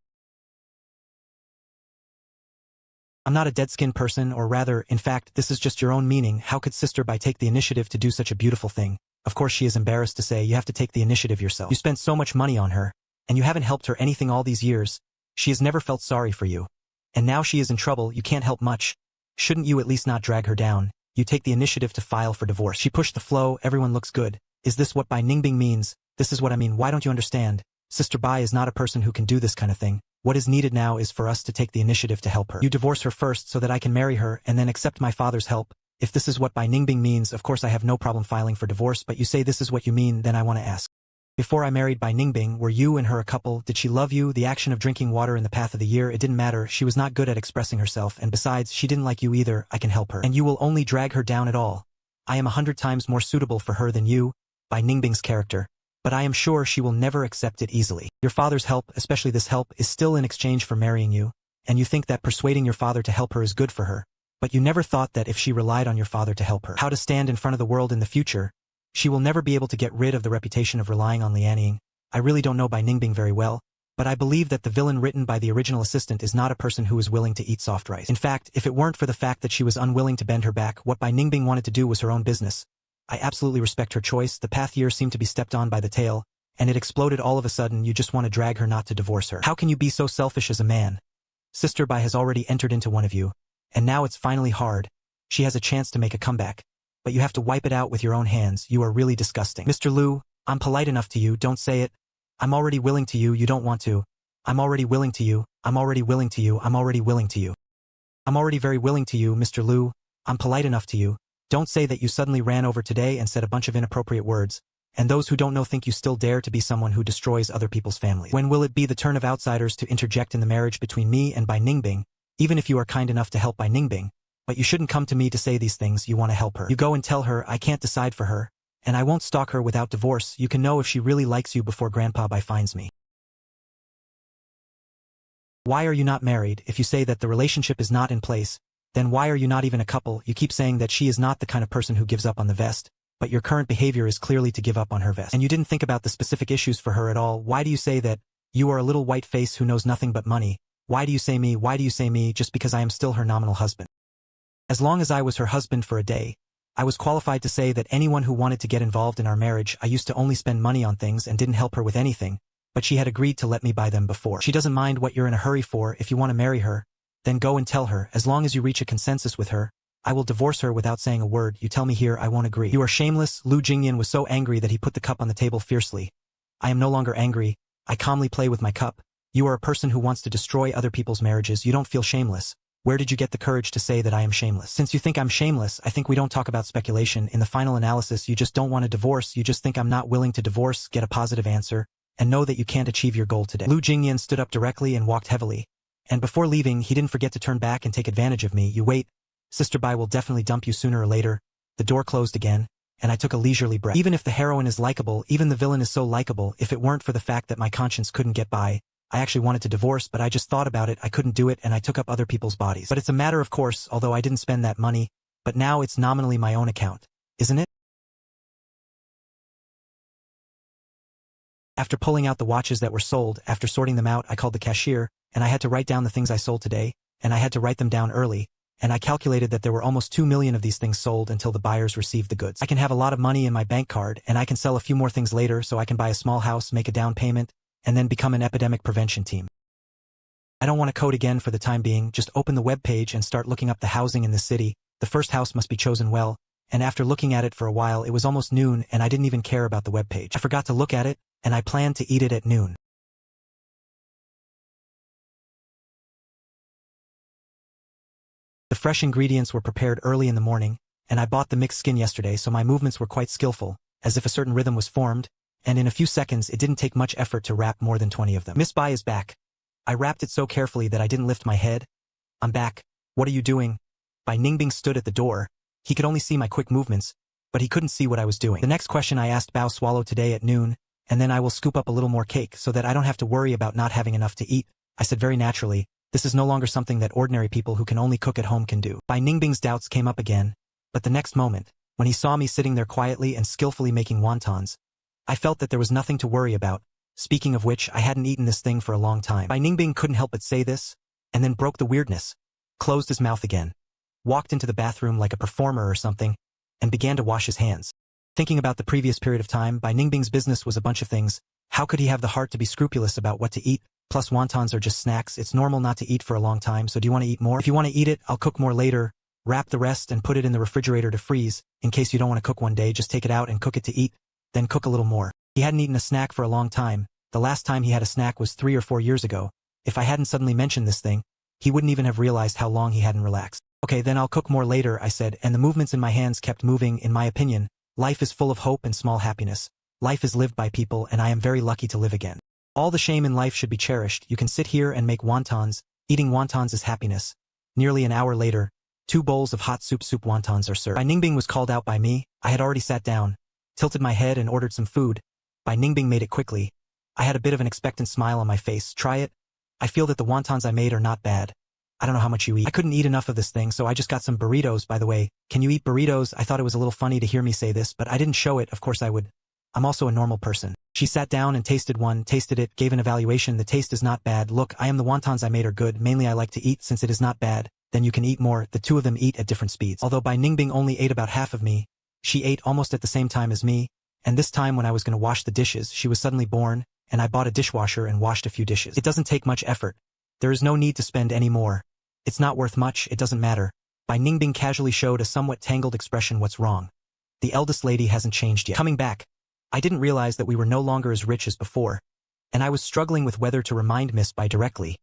I'm not a dead-skinned person, or rather, in fact, this is just your own meaning. How could Sister Bai take the initiative to do such a beautiful thing? Of course she is embarrassed to say you have to take the initiative yourself. You spent so much money on her, and you haven't helped her anything all these years. She has never felt sorry for you. And now she is in trouble, you can't help much. Shouldn't you at least not drag her down? You take the initiative to file for divorce. She pushed the flow, everyone looks good. Is this what Bai Ningbing means? This is what I mean. Why don't you understand? Sister Bai is not a person who can do this kind of thing. What is needed now is for us to take the initiative to help her. You divorce her first so that I can marry her and then accept my father's help. If this is what Bai Ningbing means, of course I have no problem filing for divorce, but you say this is what you mean, then I want to ask. Before I married Bai Ningbing, were you and her a couple? Did she love you? The action of drinking water in the path of the year, it didn't matter. She was not good at expressing herself, and besides, she didn't like you either. I can help her. And you will only drag her down at all. I am 100 times more suitable for her than you, Bai Ningbing's character. But I am sure she will never accept it easily. Your father's help, especially this help, is still in exchange for marrying you, and you think that persuading your father to help her is good for her. But you never thought that if she relied on your father to help her how to stand in front of the world in the future, she will never be able to get rid of the reputation of relying on Lianying. I really don't know Bai Ningbing very well, but I believe that the villain written by the original assistant is not a person who is willing to eat soft rice. In fact, if it weren't for the fact that she was unwilling to bend her back, what Bai Ningbing wanted to do was her own business. I absolutely respect her choice. The path year seemed to be stepped on by the tail, and it exploded all of a sudden. You just want to drag her, not to divorce her. How can you be so selfish as a man? Sister Bai has already entered into one of you, and now it's finally hard. She has a chance to make a comeback, but you have to wipe it out with your own hands. You are really disgusting. Mr. Liu, I'm polite enough to you, don't say it. I'm already willing to you, you don't want to. I'm already willing to you, I'm already willing to you, I'm already willing to you. I'm already very willing to you, Mr. Liu. I'm polite enough to you. Don't say that you suddenly ran over today and said a bunch of inappropriate words, and those who don't know think you still dare to be someone who destroys other people's families. When will it be the turn of outsiders to interject in the marriage between me and Bai Ningbing, even if you are kind enough to help Bai Ningbing? But you shouldn't come to me to say these things. You want to help her. You go and tell her I can't decide for her, and I won't stalk her without divorce. You can know if she really likes you before Grandpa Bai finds me. Why are you not married? If you say that the relationship is not in place, then why are you not even a couple? You keep saying that she is not the kind of person who gives up on the vest, but your current behavior is clearly to give up on her vest. And you didn't think about the specific issues for her at all. Why do you say that you are a little white face who knows nothing but money? Why do you say me? Why do you say me just because I am still her nominal husband? As long as I was her husband for a day, I was qualified to say that anyone who wanted to get involved in our marriage, I used to only spend money on things and didn't help her with anything, but she had agreed to let me buy them before. She doesn't mind what you're in a hurry for. If you want to marry her, then go and tell her. As long as you reach a consensus with her, I will divorce her without saying a word. You tell me here, I won't agree. You are shameless. Lu Jingyan was so angry that he put the cup on the table fiercely. I am no longer angry. I calmly play with my cup. You are a person who wants to destroy other people's marriages. You don't feel shameless. Where did you get the courage to say that I am shameless? Since you think I'm shameless, I think we don't talk about speculation. In the final analysis, you just don't want a divorce. You just think I'm not willing to divorce. Get a positive answer, and know that you can't achieve your goal today. Lu Jingyan stood up directly and walked heavily. And before leaving, he didn't forget to turn back and take advantage of me. You wait. Sister Bai will definitely dump you sooner or later. The door closed again, and I took a leisurely breath. Even if the heroine is likable, even the villain is so likable, if it weren't for the fact that my conscience couldn't get by, I actually wanted to divorce, but I just thought about it, I couldn't do it, and I took up other people's bodies. But it's a matter of course, although I didn't spend that money, but now it's nominally my own account, isn't it? After pulling out the watches that were sold, after sorting them out, I called the cashier, and I had to write down the things I sold today, and I had to write them down early, and I calculated that there were almost 2 million of these things sold until the buyers received the goods. I can have a lot of money in my bank card, and I can sell a few more things later so I can buy a small house, make a down payment, and then become an epidemic prevention team. I don't want to code again for the time being. Just open the web page and start looking up the housing in the city. The first house must be chosen well, and after looking at it for a while, it was almost noon, and I didn't even care about the web page. I forgot to look at it, and I planned to eat it at noon. The fresh ingredients were prepared early in the morning, and I bought the mixed skin yesterday, so my movements were quite skillful, as if a certain rhythm was formed, and in a few seconds it didn't take much effort to wrap more than 20 of them. Miss Bai is back. I wrapped it so carefully that I didn't lift my head. I'm back. What are you doing? Bai Ningbing stood at the door. He could only see my quick movements, but he couldn't see what I was doing. The next question I asked Bao swallow today at noon, and then I will scoop up a little more cake so that I don't have to worry about not having enough to eat. I said very naturally, this is no longer something that ordinary people who can only cook at home can do. Bai Ningbing's doubts came up again, but the next moment, when he saw me sitting there quietly and skillfully making wontons, I felt that there was nothing to worry about. Speaking of which, I hadn't eaten this thing for a long time. Bai Ningbing couldn't help but say this, and then broke the weirdness, closed his mouth again, walked into the bathroom like a performer or something, and began to wash his hands. Thinking about the previous period of time, Bai Ningbing's business was a bunch of things. How could he have the heart to be scrupulous about what to eat? Plus wontons are just snacks. It's normal not to eat for a long time, so do you want to eat more? If you want to eat it, I'll cook more later. Wrap the rest and put it in the refrigerator to freeze. In case you don't want to cook one day, just take it out and cook it to eat, then cook a little more. He hadn't eaten a snack for a long time. The last time he had a snack was 3 or 4 years ago. If I hadn't suddenly mentioned this thing, he wouldn't even have realized how long he hadn't relaxed. Okay, then I'll cook more later, I said, and the movements in my hands kept moving. In my opinion, life is full of hope and small happiness. Life is lived by people, and I am very lucky to live again. All the shame in life should be cherished. You can sit here and make wontons. Eating wontons is happiness. Nearly an hour later, 2 bowls of hot soup wontons are served. Bai Ningbing was called out by me. I had already sat down, tilted my head and ordered some food. Bai Ningbing made it quickly. I had a bit of an expectant smile on my face. Try it. I feel that the wontons I made are not bad. I don't know how much you eat. I couldn't eat enough of this thing, so I just got some burritos. By the way, can you eat burritos? I thought it was a little funny to hear me say this, but I didn't show it. Of course I would. I'm also a normal person. She sat down and tasted one, tasted it, gave an evaluation. The taste is not bad. Look, I am the wontons I made are good. Mainly I like to eat since it is not bad. Then you can eat more. The two of them eat at different speeds. Although Bai Ningbing only ate about half of me, she ate almost at the same time as me, and this time when I was going to wash the dishes, she was suddenly born, and I bought a dishwasher and washed a few dishes. It doesn't take much effort. There is no need to spend any more. It's not worth much, it doesn't matter. Bai Ningbing casually showed a somewhat tangled expression. What's wrong? The eldest lady hasn't changed yet. Coming back. I didn't realize that we were no longer as rich as before, and I was struggling with whether to remind Miss Bai directly.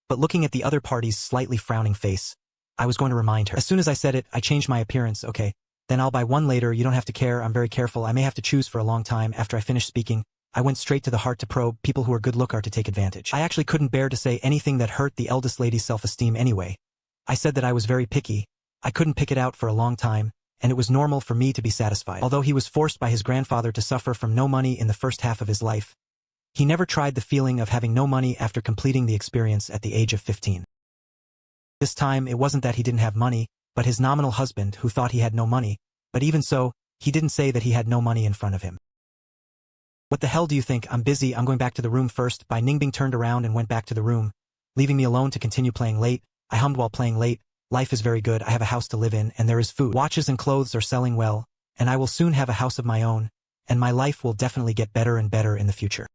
But looking at the other party's slightly frowning face, I was going to remind her. As soon as I said it, I changed my appearance. Okay, then I'll buy one later. You don't have to care. I'm very careful. I may have to choose for a long time. After I finished speaking, I went straight to the heart to probe. People who are good look are to take advantage. I actually couldn't bear to say anything that hurt the eldest lady's self-esteem anyway. I said that I was very picky. I couldn't pick it out for a long time, and it was normal for me to be satisfied. Although he was forced by his grandfather to suffer from no money in the first half of his life, he never tried the feeling of having no money after completing the experience at the age of 15. This time, it wasn't that he didn't have money, but his nominal husband who thought he had no money, but even so, he didn't say that he had no money in front of him. What the hell do you think? I'm busy. I'm going back to the room first. Bai Ningbing turned around and went back to the room, leaving me alone to continue playing late. I hummed while playing late. Life is very good. I have a house to live in, and there is food. Watches and clothes are selling well, and I will soon have a house of my own, and my life will definitely get better and better in the future.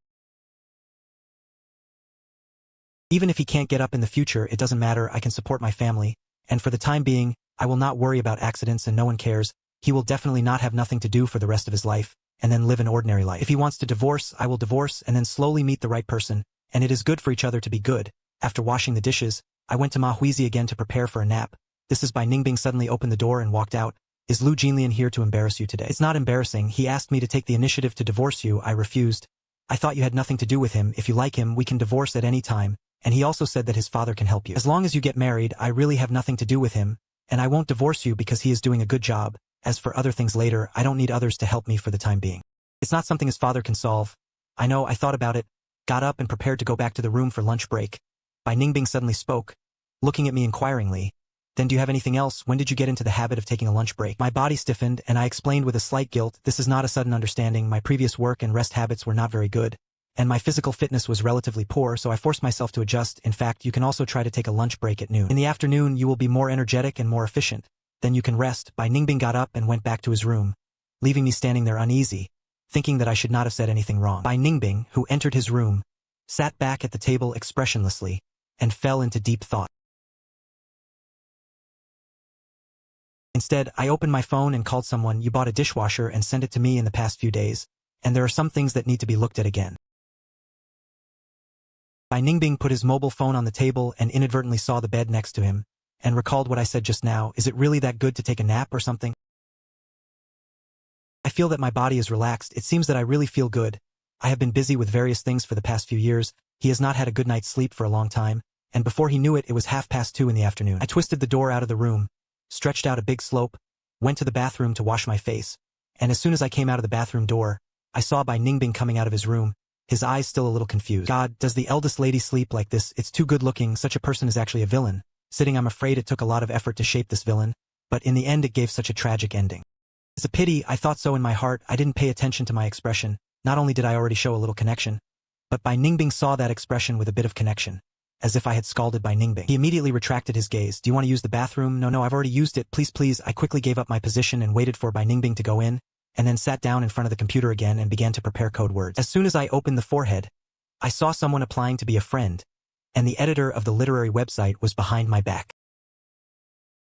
Even if he can't get up in the future, it doesn't matter. I can support my family, and for the time being, I will not worry about accidents and no one cares. He will definitely not have nothing to do for the rest of his life, and then live an ordinary life. If he wants to divorce, I will divorce and then slowly meet the right person, and it is good for each other to be good. After washing the dishes, I went to Ma Huizi again to prepare for a nap. This is Bai Ningbing suddenly opened the door and walked out. Is Lu Jinlian here to embarrass you today? It's not embarrassing. He asked me to take the initiative to divorce you. I refused. I thought you had nothing to do with him. If you like him, we can divorce at any time, and he also said that his father can help you. As long as you get married, I really have nothing to do with him, and I won't divorce you because he is doing a good job. As for other things later, I don't need others to help me for the time being. It's not something his father can solve. I know, I thought about it, got up and prepared to go back to the room for lunch break. Bai Ningbing suddenly spoke, looking at me inquiringly. Then do you have anything else? When did you get into the habit of taking a lunch break? My body stiffened, and I explained with a slight guilt, this is not a sudden understanding. My previous work and rest habits were not very good, and my physical fitness was relatively poor, so I forced myself to adjust. In fact, you can also try to take a lunch break at noon. In the afternoon, you will be more energetic and more efficient. Then you can rest. Bai Ningbing got up and went back to his room, leaving me standing there uneasy, thinking that I should not have said anything wrong. Bai Ningbing, who entered his room, sat back at the table expressionlessly, and fell into deep thought. Instead, I opened my phone and called someone. You bought a dishwasher and sent it to me in the past few days, and there are some things that need to be looked at again. Bai Ningbing put his mobile phone on the table and inadvertently saw the bed next to him, and recalled what I said just now. Is it really that good to take a nap or something? I feel that my body is relaxed. It seems that I really feel good. I have been busy with various things for the past few years. He has not had a good night's sleep for a long time, and before he knew it, it was 2:30 in the afternoon. I twisted the door out of the room, stretched out a big slope, went to the bathroom to wash my face, and as soon as I came out of the bathroom door, I saw Bai Ningbing coming out of his room, his eyes still a little confused. God, does the eldest lady sleep like this? It's too good looking. Such a person is actually a villain. Sitting, I'm afraid it took a lot of effort to shape this villain, but in the end it gave such a tragic ending. It's a pity. I thought so in my heart. I didn't pay attention to my expression. Not only did I already show a little connection, but Bai Ningbing saw that expression with a bit of connection, as if I had scalded Bai Ningbing. He immediately retracted his gaze. Do you want to use the bathroom? No, I've already used it. Please, please. I quickly gave up my position and waited for Bai Ningbing to go in, and then sat down in front of the computer again and began to prepare code words. As soon as I opened the forehead, I saw someone applying to be a friend, and the editor of the literary website was behind my back.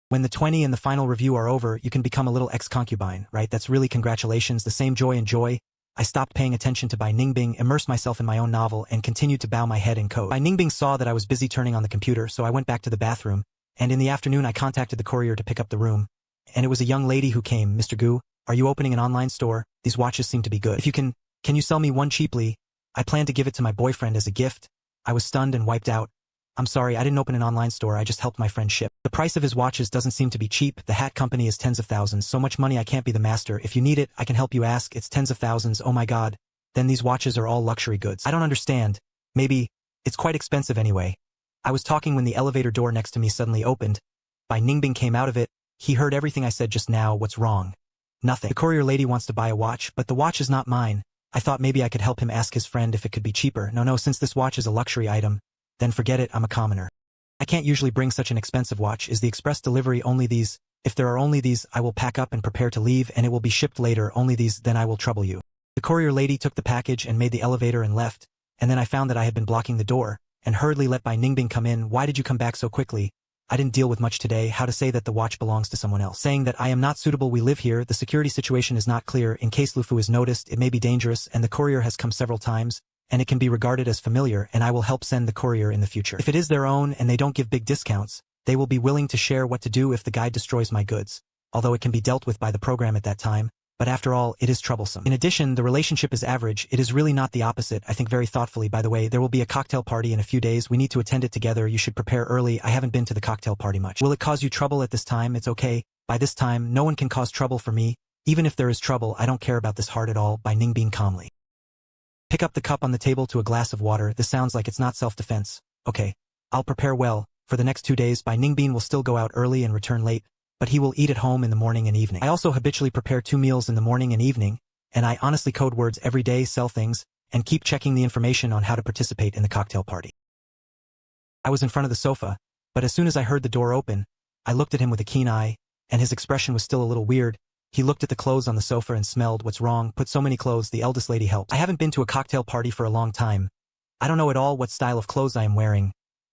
When the 20 and the final review are over, you can become a little ex-concubine, right? That's really congratulations, the same joy and joy. I stopped paying attention to Bai Ningbing, immersed myself in my own novel, and continued to bow my head in code. Bai Ningbing saw that I was busy turning on the computer, so I went back to the bathroom, and in the afternoon I contacted the courier to pick up the room, and it was a young lady who came. Mr. Gu, are you opening an online store? These watches seem to be good. If you can you sell me one cheaply? I plan to give it to my boyfriend as a gift. I was stunned and wiped out. I'm sorry, I didn't open an online store, I just helped my friend ship. The price of his watches doesn't seem to be cheap. The hat company is tens of thousands. So much money I can't be the master. If you need it, I can help you ask. It's tens of thousands. Oh my god. Then these watches are all luxury goods. I don't understand. Maybe it's quite expensive anyway. I was talking when the elevator door next to me suddenly opened. Bai Ningbing came out of it. He heard everything I said just now. What's wrong? Nothing. The courier lady wants to buy a watch, but the watch is not mine. I thought maybe I could help him ask his friend if it could be cheaper. No, since this watch is a luxury item, then forget it, I'm a commoner. I can't usually bring such an expensive watch. Is the express delivery only these? If there are only these, I will pack up and prepare to leave and it will be shipped later. Only these, then I will trouble you. The courier lady took the package and made the elevator and left, and then I found that I had been blocking the door, and hurriedly let Bai Ningbing come in. Why did you come back so quickly? I didn't deal with much today. How to say that the watch belongs to someone else? Saying that I am not suitable. We live here. The security situation is not clear. In case Lufu is noticed, it may be dangerous, and the courier has come several times, and it can be regarded as familiar, and I will help send the courier in the future. If it is their own and they don't give big discounts, they will be willing to share what to do if the guy destroys my goods, although it can be dealt with by the program at that time. But after all, it is troublesome. In addition, the relationship is average. It is really not the opposite. I think very thoughtfully. By the way, there will be a cocktail party in a few days. We need to attend it together. You should prepare early. I haven't been to the cocktail party much. Will it cause you trouble at this time? It's okay. By this time, no one can cause trouble for me. Even if there is trouble, I don't care about this hard at all. Bai Ningbing calmly. Pick up the cup on the table to a glass of water. This sounds like it's not self-defense. Okay. I'll prepare well. For the next 2 days, Bai Ningbing will still go out early and return late, but he will eat at home in the morning and evening. I also habitually prepare 2 meals in the morning and evening, and I honestly code words every day, sell things, and keep checking the information on how to participate in the cocktail party. I was in front of the sofa, but as soon as I heard the door open, I looked at him with a keen eye, and his expression was still a little weird. He looked at the clothes on the sofa and smelled. What's wrong? Put so many clothes. The eldest lady helped. I haven't been to a cocktail party for a long time. I don't know at all what style of clothes I am wearing.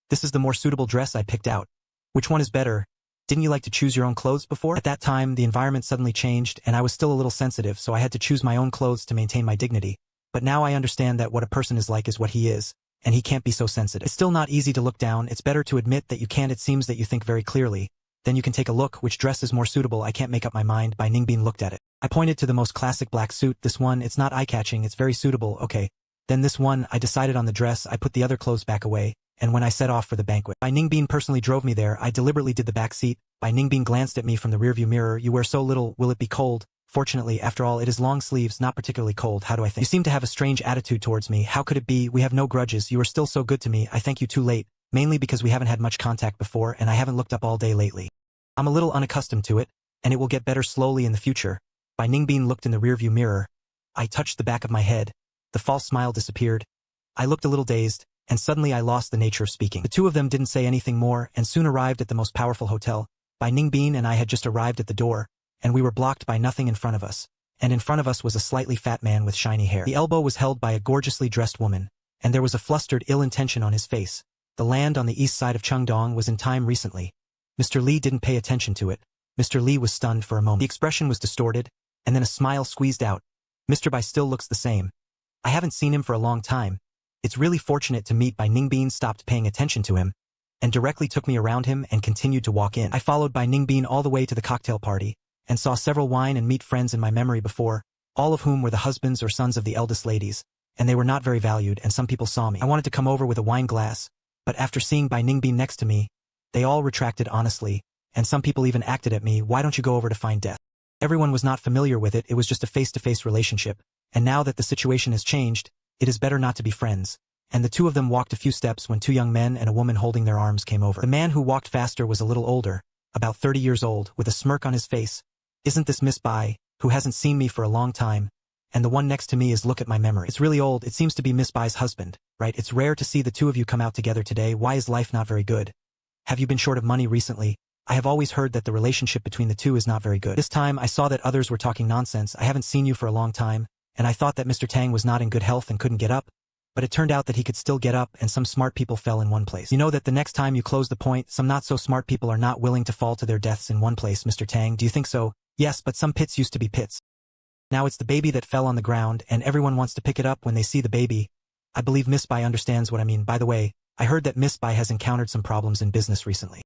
This is the more suitable dress I picked out. Which one is better? Didn't you like to choose your own clothes before? At that time, the environment suddenly changed, and I was still a little sensitive, so I had to choose my own clothes to maintain my dignity. But now I understand that what a person is what he is, and he can't be so sensitive. It's still not easy to look down. It's better to admit that you can't. It seems that you think very clearly. Then you can take a look. Which dress is more suitable? I can't make up my mind. Bai Ningbing looked at it. I pointed to the most classic black suit. This one, it's not eye-catching. It's very suitable. Okay. Then this one, I decided on the dress. I put the other clothes back away, and when I set off for the banquet, Bai Ningbing personally drove me there. I deliberately did the back seat. Bai Ningbing glanced at me from the rearview mirror. You wear so little. Will it be cold? Fortunately, after all, it is long sleeves, not particularly cold. How do I think? You seem to have a strange attitude towards me. How could it be? We have no grudges. You are still so good to me. I thank you too late, mainly because we haven't had much contact before, and I haven't looked up all day lately. I'm a little unaccustomed to it, and it will get better slowly in the future. Bai Ningbing looked in the rearview mirror. I touched the back of my head. The false smile disappeared. I looked a little dazed, and suddenly I lost the nature of speaking. The two of them didn't say anything more, and soon arrived at the most powerful hotel. Bai Ningbing and I had just arrived at the door, and we were blocked by nothing in front of us. And in front of us was a slightly fat man with shiny hair. The elbow was held by a gorgeously dressed woman, and there was a flustered ill intention on his face. The land on the east side of Cheongdong was in time recently. Mr. Lee didn't pay attention to it. Mr. Lee was stunned for a moment. The expression was distorted, and then a smile squeezed out. Mr. Bai still looks the same. I haven't seen him for a long time. It's really fortunate to meet. Bai Ningbing stopped paying attention to him, and directly took me around him and continued to walk in. I followed Bai Ningbing all the way to the cocktail party, and saw several wine and meat friends in my memory before, all of whom were the husbands or sons of the eldest ladies, and they were not very valued, and some people saw me. I wanted to come over with a wine glass, but after seeing Bai Ningbing next to me, they all retracted honestly, and some people even acted at me. Why don't you go over to find death? Everyone was not familiar with it. It was just a face-to-face relationship, and now that the situation has changed, it is better not to be friends. And the two of them walked a few steps when 2 young men and a woman holding their arms came over. The man who walked faster was a little older, about 30 years old, with a smirk on his face. Isn't this Miss Bai, who hasn't seen me for a long time? And the one next to me is look at my memory. It's really old. It seems to be Miss Bai's husband, right? It's rare to see the two of you come out together today. Why is life not very good? Have you been short of money recently? I have always heard that the relationship between the two is not very good. This time I saw that others were talking nonsense. I haven't seen you for a long time, and I thought that Mr. Tang was not in good health and couldn't get up, but it turned out that he could still get up, and some smart people fell in one place. You know that the next time you close the point, some not so smart people are not willing to fall to their deaths in one place. Mr. Tang, do you think so? Yes, but some pits used to be pits. Now it's the baby that fell on the ground, and everyone wants to pick it up when they see the baby. I believe Miss Bai understands what I mean. By the way, I heard that Miss Bai has encountered some problems in business recently.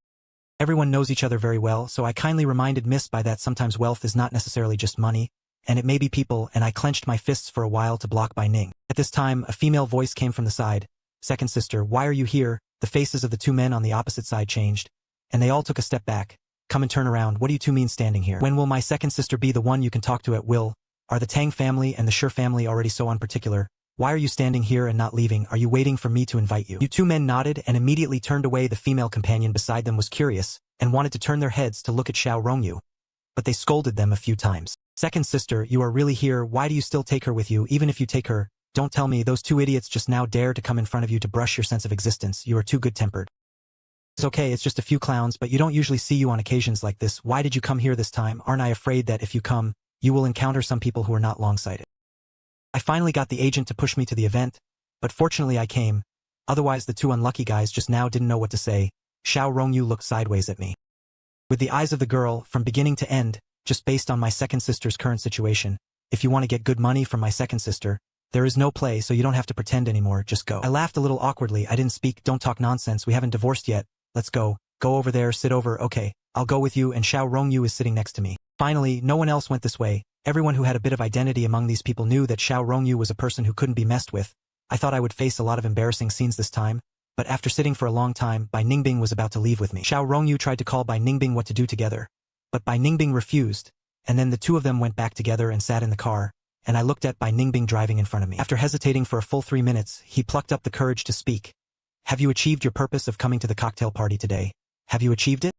Everyone knows each other very well, so I kindly reminded Miss Bai that sometimes wealth is not necessarily just money, and it may be people, and I clenched my fists for a while to block Bai Ning. At this time, a female voice came from the side. Second sister, why are you here? The faces of the 2 men on the opposite side changed, and they all took a step back. Come and turn around. What do you 2 mean standing here? When will my second sister be the one you can talk to at will? Are the Tang family and the Shi family already so unparticular? Why are you standing here and not leaving? Are you waiting for me to invite you? You two men nodded and immediately turned away. The female companion beside them was curious and wanted to turn their heads to look at Xiao Rongyu, but they scolded them a few times. Second sister, you are really here. Why do you still take her with you? Even if you take her, don't tell me those two idiots just now dare to come in front of you to brush your sense of existence. You are too good-tempered. It's okay, it's just a few clowns, but you don't usually see you on occasions like this. Why did you come here this time? Aren't I afraid that if you come, you will encounter some people who are not long-sighted? I finally got the agent to push me to the event, but fortunately I came. Otherwise the two unlucky guys just now didn't know what to say. Xiao Rongyu looked sideways at me. With the eyes of the girl, from beginning to end, just based on my second sister's current situation, if you want to get good money from my second sister, there is no play, so you don't have to pretend anymore, just go. I laughed a little awkwardly. I didn't speak. Don't talk nonsense, we haven't divorced yet. Let's go. Go over there, sit over. Okay, I'll go with you, and Xiao Rongyu is sitting next to me. Finally, no one else went this way. Everyone who had a bit of identity among these people knew that Xiao Rongyu was a person who couldn't be messed with. I thought I would face a lot of embarrassing scenes this time, but after sitting for a long time, Bai Ningbing was about to leave with me. Xiao Rongyu tried to call Bai Ningbing what to do together, but Bai Ningbing refused, and then the two of them went back together and sat in the car, and I looked at Bai Ningbing driving in front of me. After hesitating for a full 3 minutes, he plucked up the courage to speak. Have you achieved your purpose of coming to the cocktail party today? Have you achieved it?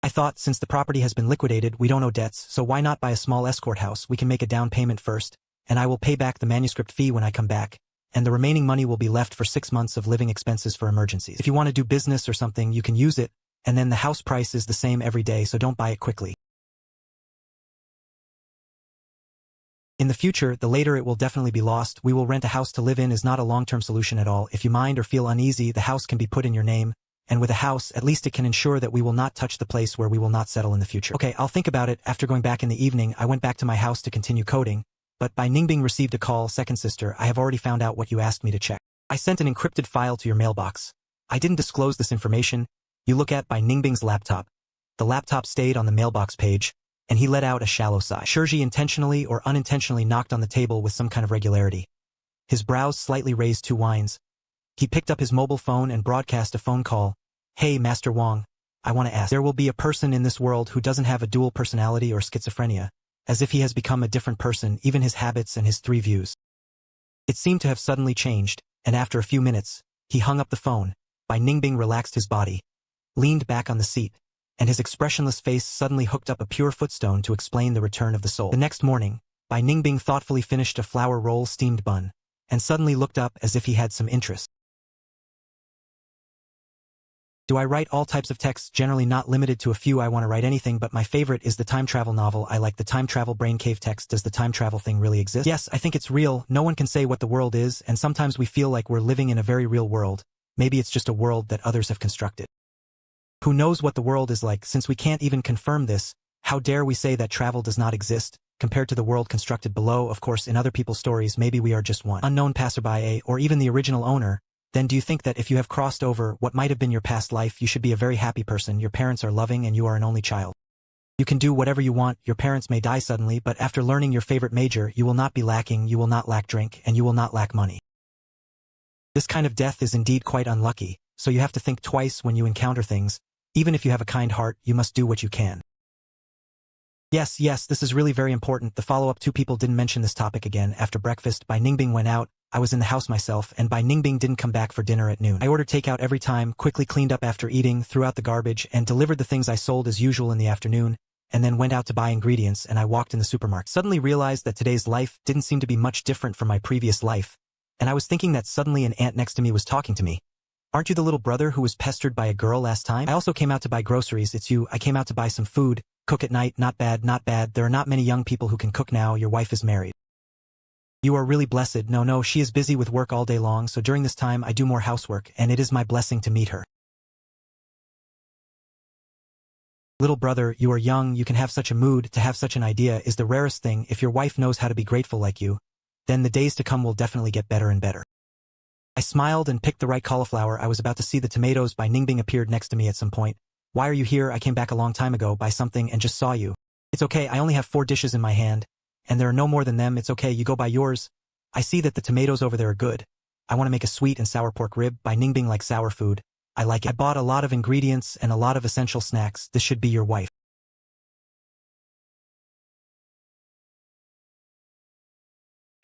I thought, since the property has been liquidated, we don't owe debts, so why not buy a small escort house? We can make a down payment first, and I will pay back the manuscript fee when I come back, and the remaining money will be left for 6 months of living expenses for emergencies. If you want to do business or something, you can use it, and then the house price is the same every day, so don't buy it quickly. In the future, the later it will definitely be lost. We will rent a house to live in is not a long-term solution at all. If you mind or feel uneasy, the house can be put in your name, and with a house, at least it can ensure that we will not touch the place where we will not settle in the future. Okay, I'll think about it. After going back in the evening, I went back to my house to continue coding, but Bai Ningbing received a call. Second sister, I have already found out what you asked me to check. I sent an encrypted file to your mailbox. I didn't disclose this information. You look at Bai Ningbing's laptop. The laptop stayed on the mailbox page, and he let out a shallow sigh. Shirji intentionally or unintentionally knocked on the table with some kind of regularity. His brows slightly raised 2 lines. He picked up his mobile phone and broadcast a phone call. Hey, Master Wang, I want to ask. There will be a person in this world who doesn't have a dual personality or schizophrenia, as if he has become a different person, even his habits and his 3 views. It seemed to have suddenly changed, and after a few minutes, he hung up the phone. Bai Ningbing relaxed his body, leaned back on the seat, and his expressionless face suddenly hooked up a pure footstone to explain the return of the soul. The next morning, Bai Ningbing thoughtfully finished a flour roll steamed bun, and suddenly looked up as if he had some interest. Do I write all types of texts? Generally not limited to a few. I want to write anything, but my favorite is the time travel novel. I like the time travel brain cave text. Does the time travel thing really exist? Yes, I think it's real. No one can say what the world is, and sometimes we feel like we're living in a very real world. Maybe it's just a world that others have constructed. Who knows what the world is like? Since we can't even confirm this, how dare we say that travel does not exist, compared to the world constructed below? Of course, in other people's stories, maybe we are just one unknown passerby, or even the original owner. Then do you think that if you have crossed over what might have been your past life, you should be a very happy person? Your parents are loving and you are an only child. You can do whatever you want. Your parents may die suddenly, but after learning your favorite major, you will not be lacking, you will not lack drink, and you will not lack money. This kind of death is indeed quite unlucky, so you have to think twice when you encounter things. Even if you have a kind heart, you must do what you can. Yes, this is really very important. The follow-up 2 people didn't mention this topic again. After breakfast, Bai Ningbing went out. I was in the house myself, and Bai Ningbing didn't come back for dinner at noon. I ordered takeout every time, quickly cleaned up after eating, threw out the garbage, and delivered the things I sold as usual in the afternoon, and then went out to buy ingredients, and I walked in the supermarket. Suddenly realized that today's life didn't seem to be much different from my previous life, and I was thinking that suddenly an ant next to me was talking to me. Aren't you the little brother who was pestered by a girl last time? I also came out to buy groceries. It's you. I came out to buy some food. Cook at night. Not bad, not bad. There are not many young people who can cook now. Your wife is married. You are really blessed. No, she is busy with work all day long, so during this time I do more housework, and it is my blessing to meet her. Little brother, you are young, you can have such a mood. To have such an idea is the rarest thing. If your wife knows how to be grateful like you, then the days to come will definitely get better and better. I smiled and picked the right cauliflower. I was about to see the tomatoes. Bai Ningbing appeared next to me at some point. Why are you here? I came back a long time ago, buy something, and just saw you. It's okay, I only have 4 dishes in my hand, and there are no more than them. It's okay, you go buy yours. I see that the tomatoes over there are good. I want to make a sweet and sour pork rib. Bai Ningbing likes sour food. I like it. I bought a lot of ingredients and a lot of essential snacks. This should be your wife.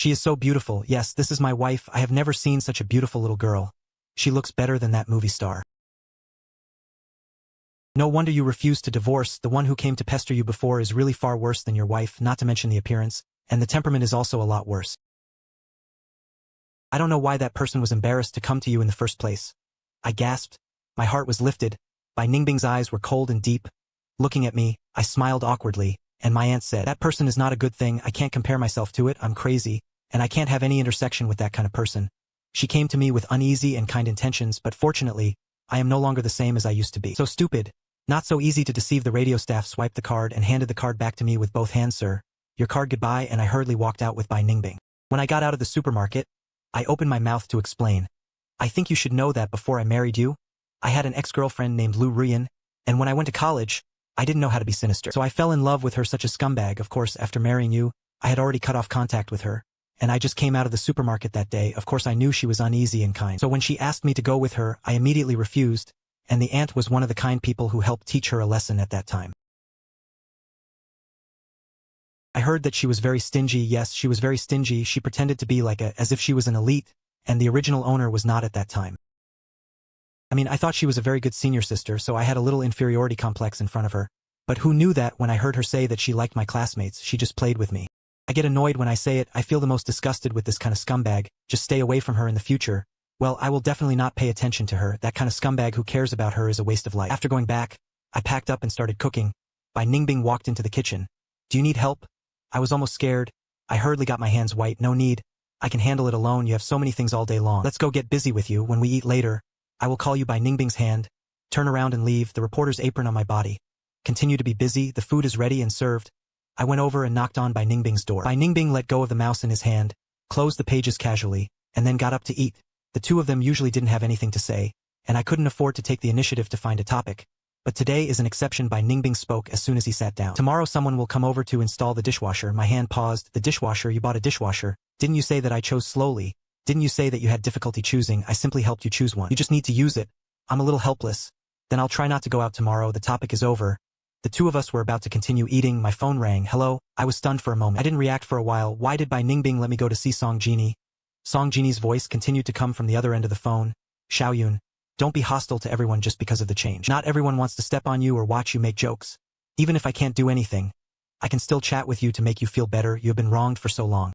She is so beautiful. Yes, this is my wife. I have never seen such a beautiful little girl. She looks better than that movie star. No wonder you refused to divorce. The one who came to pester you before is really far worse than your wife, not to mention the appearance, and the temperament is also a lot worse. I don't know why that person was embarrassed to come to you in the first place. I gasped. My heart was lifted. Bai Ningbing's eyes were cold and deep. Looking at me, I smiled awkwardly, and my aunt said, that person is not a good thing. I can't compare myself to it. I'm crazy, and I can't have any intersection with that kind of person. She came to me with uneasy and kind intentions, but fortunately, I am no longer the same as I used to be. So stupid. Not so easy to deceive. The radio staff swiped the card and handed the card back to me with both hands. Sir, your card, goodbye, and I hurriedly walked out with Bai Ningbing. When I got out of the supermarket, I opened my mouth to explain. I think you should know that before I married you, I had an ex-girlfriend named Lu Ruyan, and when I went to college, I didn't know how to be sinister. So I fell in love with her, such a scumbag. Of course, after marrying you, I had already cut off contact with her, and I just came out of the supermarket that day. Of course, I knew she was uneasy and kind. So when she asked me to go with her, I immediately refused, and the aunt was one of the kind people who helped teach her a lesson at that time. I heard that she was very stingy. Yes, she was very stingy. She pretended to be as if she was an elite, and the original owner was not at that time. I mean, I thought she was a very good senior sister, so I had a little inferiority complex in front of her. But who knew that when I heard her say that she liked my classmates, she just played with me. I get annoyed when I say it. I feel the most disgusted with this kind of scumbag. Just stay away from her in the future. Well, I will definitely not pay attention to her. That kind of scumbag who cares about her is a waste of life. After going back, I packed up and started cooking. Bai Ningbing walked into the kitchen. Do you need help? I was almost scared. I hurriedly got my hands white. No need. I can handle it alone. You have so many things all day long. Let's go get busy with you. When we eat later, I will call you. Bai Ningbing's hand. Turn around and leave, the reporter's apron on my body. Continue to be busy. The food is ready and served. I went over and knocked on Bai Ningbing's door. Bai Ningbing let go of the mouse in his hand, closed the pages casually, and then got up to eat. The two of them usually didn't have anything to say, and I couldn't afford to take the initiative to find a topic. But today is an exception. Bai Ningbing spoke as soon as he sat down. Tomorrow someone will come over to install the dishwasher. My hand paused. The dishwasher? You bought a dishwasher? Didn't you say that I chose slowly? Didn't you say that you had difficulty choosing? I simply helped you choose one. You just need to use it. I'm a little helpless. Then I'll try not to go out tomorrow. The topic is over. The two of us were about to continue eating. My phone rang. Hello? I was stunned for a moment. I didn't react for a while. Why did Bai Ningbing let me go to see Song Genie? Song Genie's voice continued to come from the other end of the phone. Xiaoyun, don't be hostile to everyone just because of the change. Not everyone wants to step on you or watch you make jokes. Even if I can't do anything, I can still chat with you to make you feel better. You have been wronged for so long.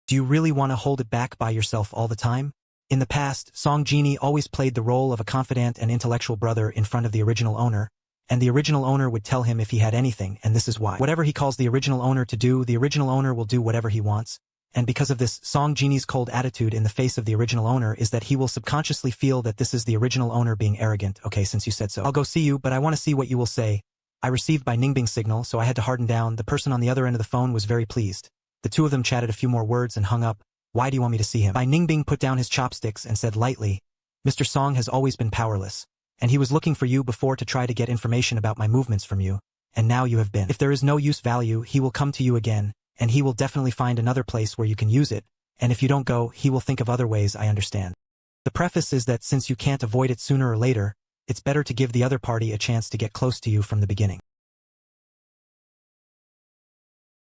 Do you really want to hold it back by yourself all the time? In the past, Song Genie always played the role of a confidant and intellectual brother in front of the original owner, and the original owner would tell him if he had anything, and this is why. Whatever he calls the original owner to do, the original owner will do whatever he wants. And because of this, Song Genie's cold attitude in the face of the original owner is that he will subconsciously feel that this is the original owner being arrogant. Okay, since you said so. I'll go see you, but I want to see what you will say. I received Bai Ningbing's signal, so I had to harden down. The person on the other end of the phone was very pleased. The two of them chatted a few more words and hung up. Why do you want me to see him? Bai Ningbing put down his chopsticks and said lightly, Mr. Song has always been powerless, and he was looking for you before to try to get information about my movements from you, and now you have been. If there is no use value, he will come to you again, and he will definitely find another place where you can use it, and if you don't go, he will think of other ways. I understand. The preface is that since you can't avoid it sooner or later, it's better to give the other party a chance to get close to you from the beginning.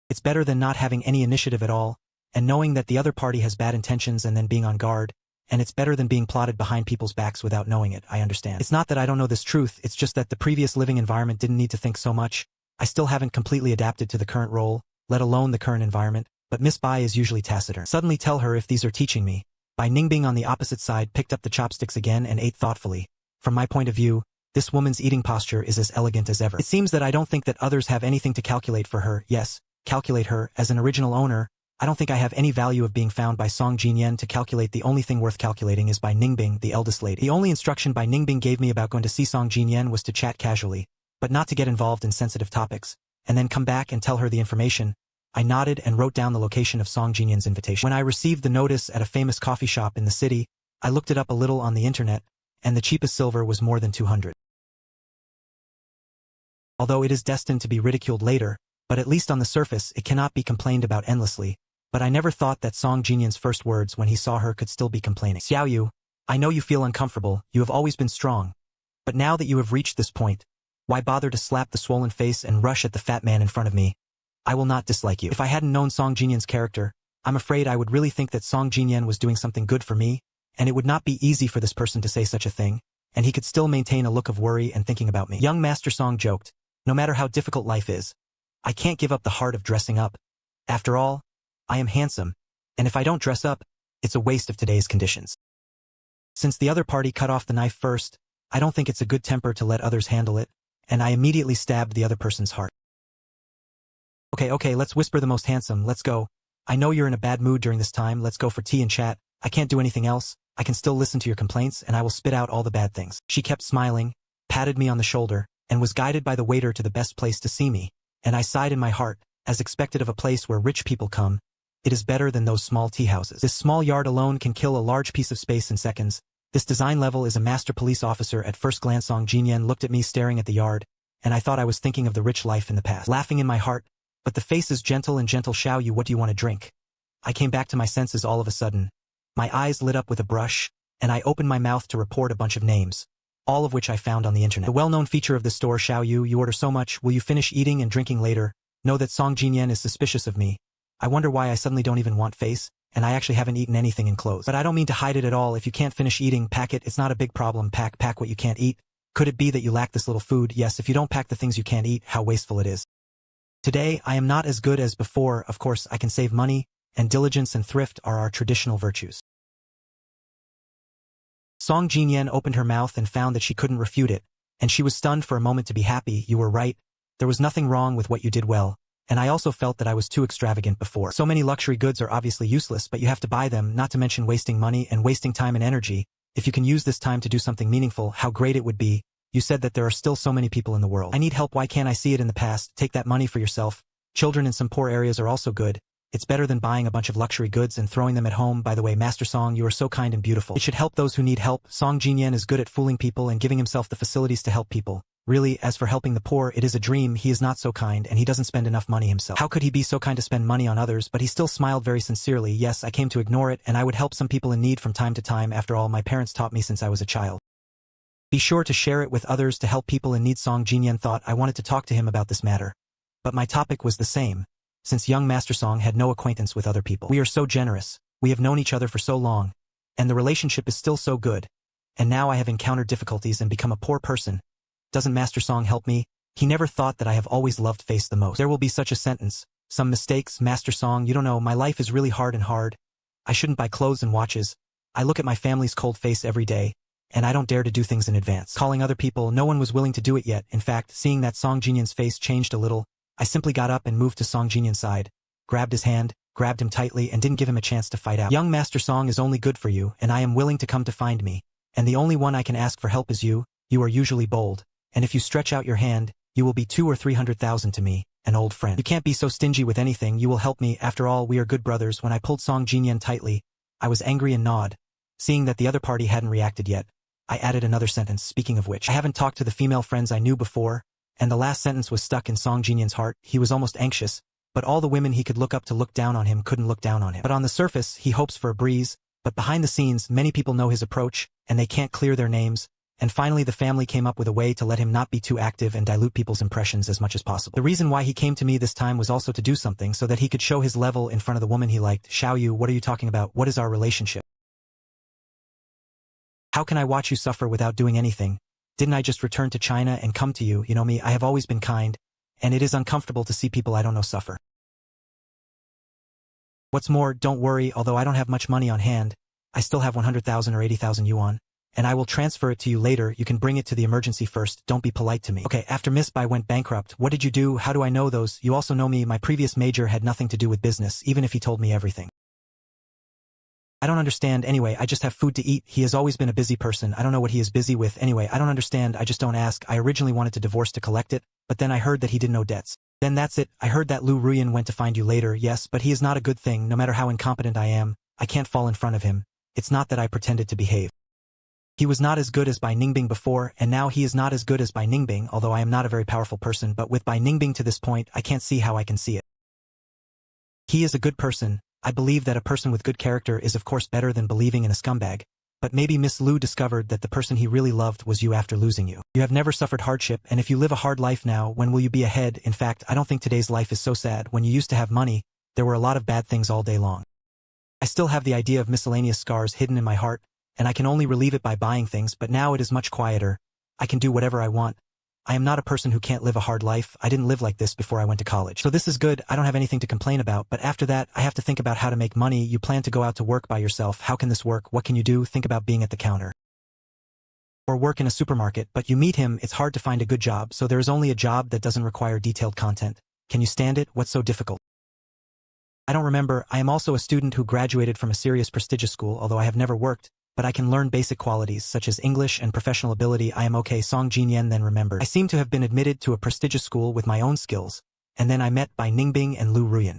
It's better than not having any initiative at all, and knowing that the other party has bad intentions and then being on guard, and it's better than being plotted behind people's backs without knowing it. I understand. It's not that I don't know this truth, it's just that the previous living environment didn't need to think so much. I still haven't completely adapted to the current role, let alone the current environment, but Miss Bai is usually taciturn. Suddenly tell her if these are teaching me. Bai Ningbing on the opposite side picked up the chopsticks again and ate thoughtfully. From my point of view, this woman's eating posture is as elegant as ever. It seems that I don't think that others have anything to calculate for her. Yes, calculate her. As an original owner, I don't think I have any value of being found by Song Jinyan to calculate. The only thing worth calculating is Bai Ningbing, the eldest lady. The only instruction Bai Ningbing gave me about going to see Song Jinyan was to chat casually, but not to get involved in sensitive topics, and then come back and tell her the information. I nodded and wrote down the location of Song Jinyan's invitation. When I received the notice at a famous coffee shop in the city, I looked it up a little on the internet, and the cheapest silver was more than 200. Although it is destined to be ridiculed later, but at least on the surface it cannot be complained about endlessly. But I never thought that Song Jinyan's first words when he saw her could still be complaining. Xiaoyu, I know you feel uncomfortable, you have always been strong. But now that you have reached this point, why bother to slap the swollen face and rush at the fat man in front of me? I will not dislike you. If I hadn't known Song Jinyan's character, I'm afraid I would really think that Song Jinyan was doing something good for me, and it would not be easy for this person to say such a thing, and he could still maintain a look of worry and thinking about me. Young Master Song joked, no matter how difficult life is, I can't give up the heart of dressing up. After all, I am handsome, and if I don't dress up, it's a waste of today's conditions. Since the other party cut off the knife first, I don't think it's a good temper to let others handle it, and I immediately stabbed the other person's heart. Okay, let's whisper the most handsome, let's go. I know you're in a bad mood during this time, let's go for tea and chat. I can't do anything else, I can still listen to your complaints and I will spit out all the bad things. She kept smiling, patted me on the shoulder, and was guided by the waiter to the best place to see me, and I sighed in my heart, as expected of a place where rich people come. It is better than those small tea houses. This small yard alone can kill a large piece of space in seconds. This design level is a master police officer. At first glance Song Jinyan looked at me staring at the yard, and I thought I was thinking of the rich life in the past. Laughing in my heart, but the face is gentle and gentle. Xiao Yu, what do you want to drink? I came back to my senses all of a sudden. My eyes lit up with a brush, and I opened my mouth to report a bunch of names, all of which I found on the internet. The well-known feature of the store, Xiao Yu, you order so much, will you finish eating and drinking later? Know that Song Jinyan is suspicious of me. I wonder why I suddenly don't even want face, and I actually haven't eaten anything in clothes. But I don't mean to hide it at all. If you can't finish eating, pack it. It's not a big problem. Pack what you can't eat. Could it be that you lack this little food? Yes, if you don't pack the things you can't eat, how wasteful it is. Today, I am not as good as before. Of course, I can save money, and diligence and thrift are our traditional virtues. Song Jinyan opened her mouth and found that she couldn't refute it, and she was stunned for a moment. To be happy, you were right. There was nothing wrong with what you did well, and I also felt that I was too extravagant before. So many luxury goods are obviously useless, but you have to buy them, not to mention wasting money and wasting time and energy. If you can use this time to do something meaningful, how great it would be. You said that there are still so many people in the world. I need help. Why can't I see it in the past? Take that money for yourself. Children in some poor areas are also good. It's better than buying a bunch of luxury goods and throwing them at home. By the way, Master Song, you are so kind and beautiful. It should help those who need help. Song Jinyan is good at fooling people and giving himself the facilities to help people. Really, as for helping the poor, it is a dream. He is not so kind, and he doesn't spend enough money himself. How could he be so kind to spend money on others? But he still smiled very sincerely. Yes, I came to ignore it, and I would help some people in need from time to time. After all, my parents taught me since I was a child. Be sure to share it with others to help people in need. Song Jinyan thought I wanted to talk to him about this matter. But my topic was the same, since young Master Song had no acquaintance with other people. We are so generous, we have known each other for so long, and the relationship is still so good, and now I have encountered difficulties and become a poor person. Doesn't Master Song help me? He never thought that I have always loved face the most. There will be such a sentence. Some mistakes, Master Song, you don't know, my life is really hard. I shouldn't buy clothes and watches. I look at my family's cold face every day, and I don't dare to do things in advance. Calling other people, no one was willing to do it yet. In fact, seeing that Song Jinyan's face changed a little, I simply got up and moved to Song Jinyan's side, grabbed his hand, grabbed him tightly, and didn't give him a chance to fight out. Young Master Song is only good for you, and I am willing to come to find me, and the only one I can ask for help is you. You are usually bold, and if you stretch out your hand, you will be 200,000 or 300,000 to me, an old friend. You can't be so stingy with anything. You will help me. After all, we are good brothers. When I pulled Song Jinyan tightly, I was angry and gnawed. Seeing that the other party hadn't reacted yet, I added another sentence. Speaking of which, I haven't talked to the female friends I knew before, and the last sentence was stuck in Song Jinyan's heart. He was almost anxious, but all the women he could look up to look down on him couldn't look down on him. But on the surface, he hopes for a breeze, but behind the scenes, many people know his approach, and they can't clear their names. And finally the family came up with a way to let him not be too active and dilute people's impressions as much as possible. The reason why he came to me this time was also to do something so that he could show his level in front of the woman he liked. Xiao Yu, what are you talking about? What is our relationship? How can I watch you suffer without doing anything? Didn't I just return to China and come to you? You know me, I have always been kind, and it is uncomfortable to see people I don't know suffer. What's more, don't worry, although I don't have much money on hand, I still have 100,000 or 80,000 yuan, and I will transfer it to you later. You can bring it to the emergency first. Don't be polite to me. Okay, after Miss Bai went bankrupt, what did you do? How do I know those? You also know me, my previous major had nothing to do with business, even if he told me everything. I don't understand. Anyway, I just have food to eat. He has always been a busy person. I don't know what he is busy with. Anyway, I don't understand. I just don't ask. I originally wanted to divorce to collect it, but then I heard that he didn't owe debts. Then that's it. I heard that Lu Ruyan went to find you later. Yes, but he is not a good thing. No matter how incompetent I am, I can't fall in front of him. It's not that I pretended to behave. He was not as good as Bai Ningbing before, and now he is not as good as Bai Ningbing, although I am not a very powerful person, but with Bai Ningbing to this point, I can't see how I can see it. He is a good person. I believe that a person with good character is of course better than believing in a scumbag, but maybe Miss Lu discovered that the person he really loved was you after losing you. You have never suffered hardship, and if you live a hard life now, when will you be ahead? In fact, I don't think today's life is so sad. When you used to have money, there were a lot of bad things all day long. I still have the idea of miscellaneous scars hidden in my heart, and I can only relieve it by buying things, but now it is much quieter. I can do whatever I want. I am not a person who can't live a hard life. I didn't live like this before I went to college. So this is good. I don't have anything to complain about, but after that, I have to think about how to make money. You plan to go out to work by yourself. How can this work? What can you do? Think about being at the counter or work in a supermarket, but you meet him. It's hard to find a good job, so there is only a job that doesn't require detailed content. Can you stand it? What's so difficult? I don't remember. I am also a student who graduated from a serious prestigious school, although I have never worked, but I can learn basic qualities such as English and professional ability. I am okay. Song Jinyen then remembered. I seem to have been admitted to a prestigious school with my own skills, and then I met Bai Ningbing and Lu Ruyan.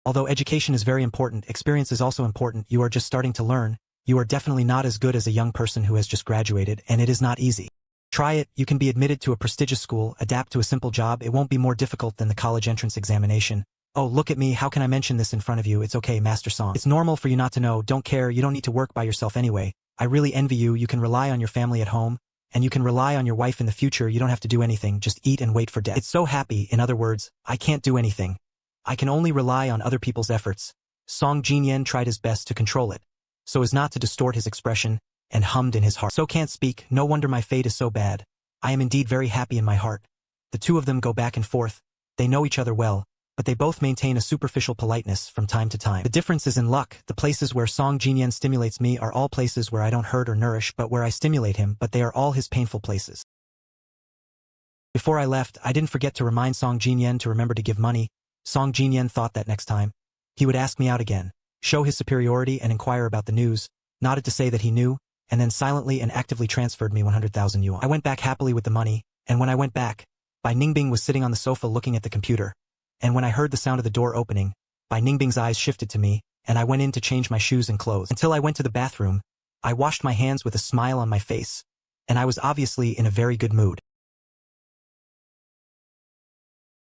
Although education is very important, experience is also important. You are just starting to learn. You are definitely not as good as a young person who has just graduated, and it is not easy. Try it. You can be admitted to a prestigious school, adapt to a simple job. It won't be more difficult than the college entrance examination. Oh, look at me. How can I mention this in front of you? It's okay, Master Song. It's normal for you not to know. Don't care. You don't need to work by yourself anyway. I really envy you. You can rely on your family at home, and you can rely on your wife in the future. You don't have to do anything. Just eat and wait for death. It's so happy. In other words, I can't do anything. I can only rely on other people's efforts. Song Jinyen tried his best to control it, so as not to distort his expression, and hummed in his heart. So can't speak. No wonder my fate is so bad. I am indeed very happy in my heart. The two of them go back and forth. They know each other well, but they both maintain a superficial politeness from time to time. The difference is in luck. The places where Song Jinyen stimulates me are all places where I don't hurt or nourish, but where I stimulate him, but they are all his painful places. Before I left, I didn't forget to remind Song Jinyen to remember to give money. Song Jinyen thought that next time, he would ask me out again, show his superiority and inquire about the news, nodded to say that he knew, and then silently and actively transferred me 100,000 yuan. I went back happily with the money, and when I went back, Bai Ningbing was sitting on the sofa looking at the computer. And when I heard the sound of the door opening, Bai Ningbing's eyes shifted to me, and I went in to change my shoes and clothes. Until I went to the bathroom, I washed my hands with a smile on my face, and I was obviously in a very good mood.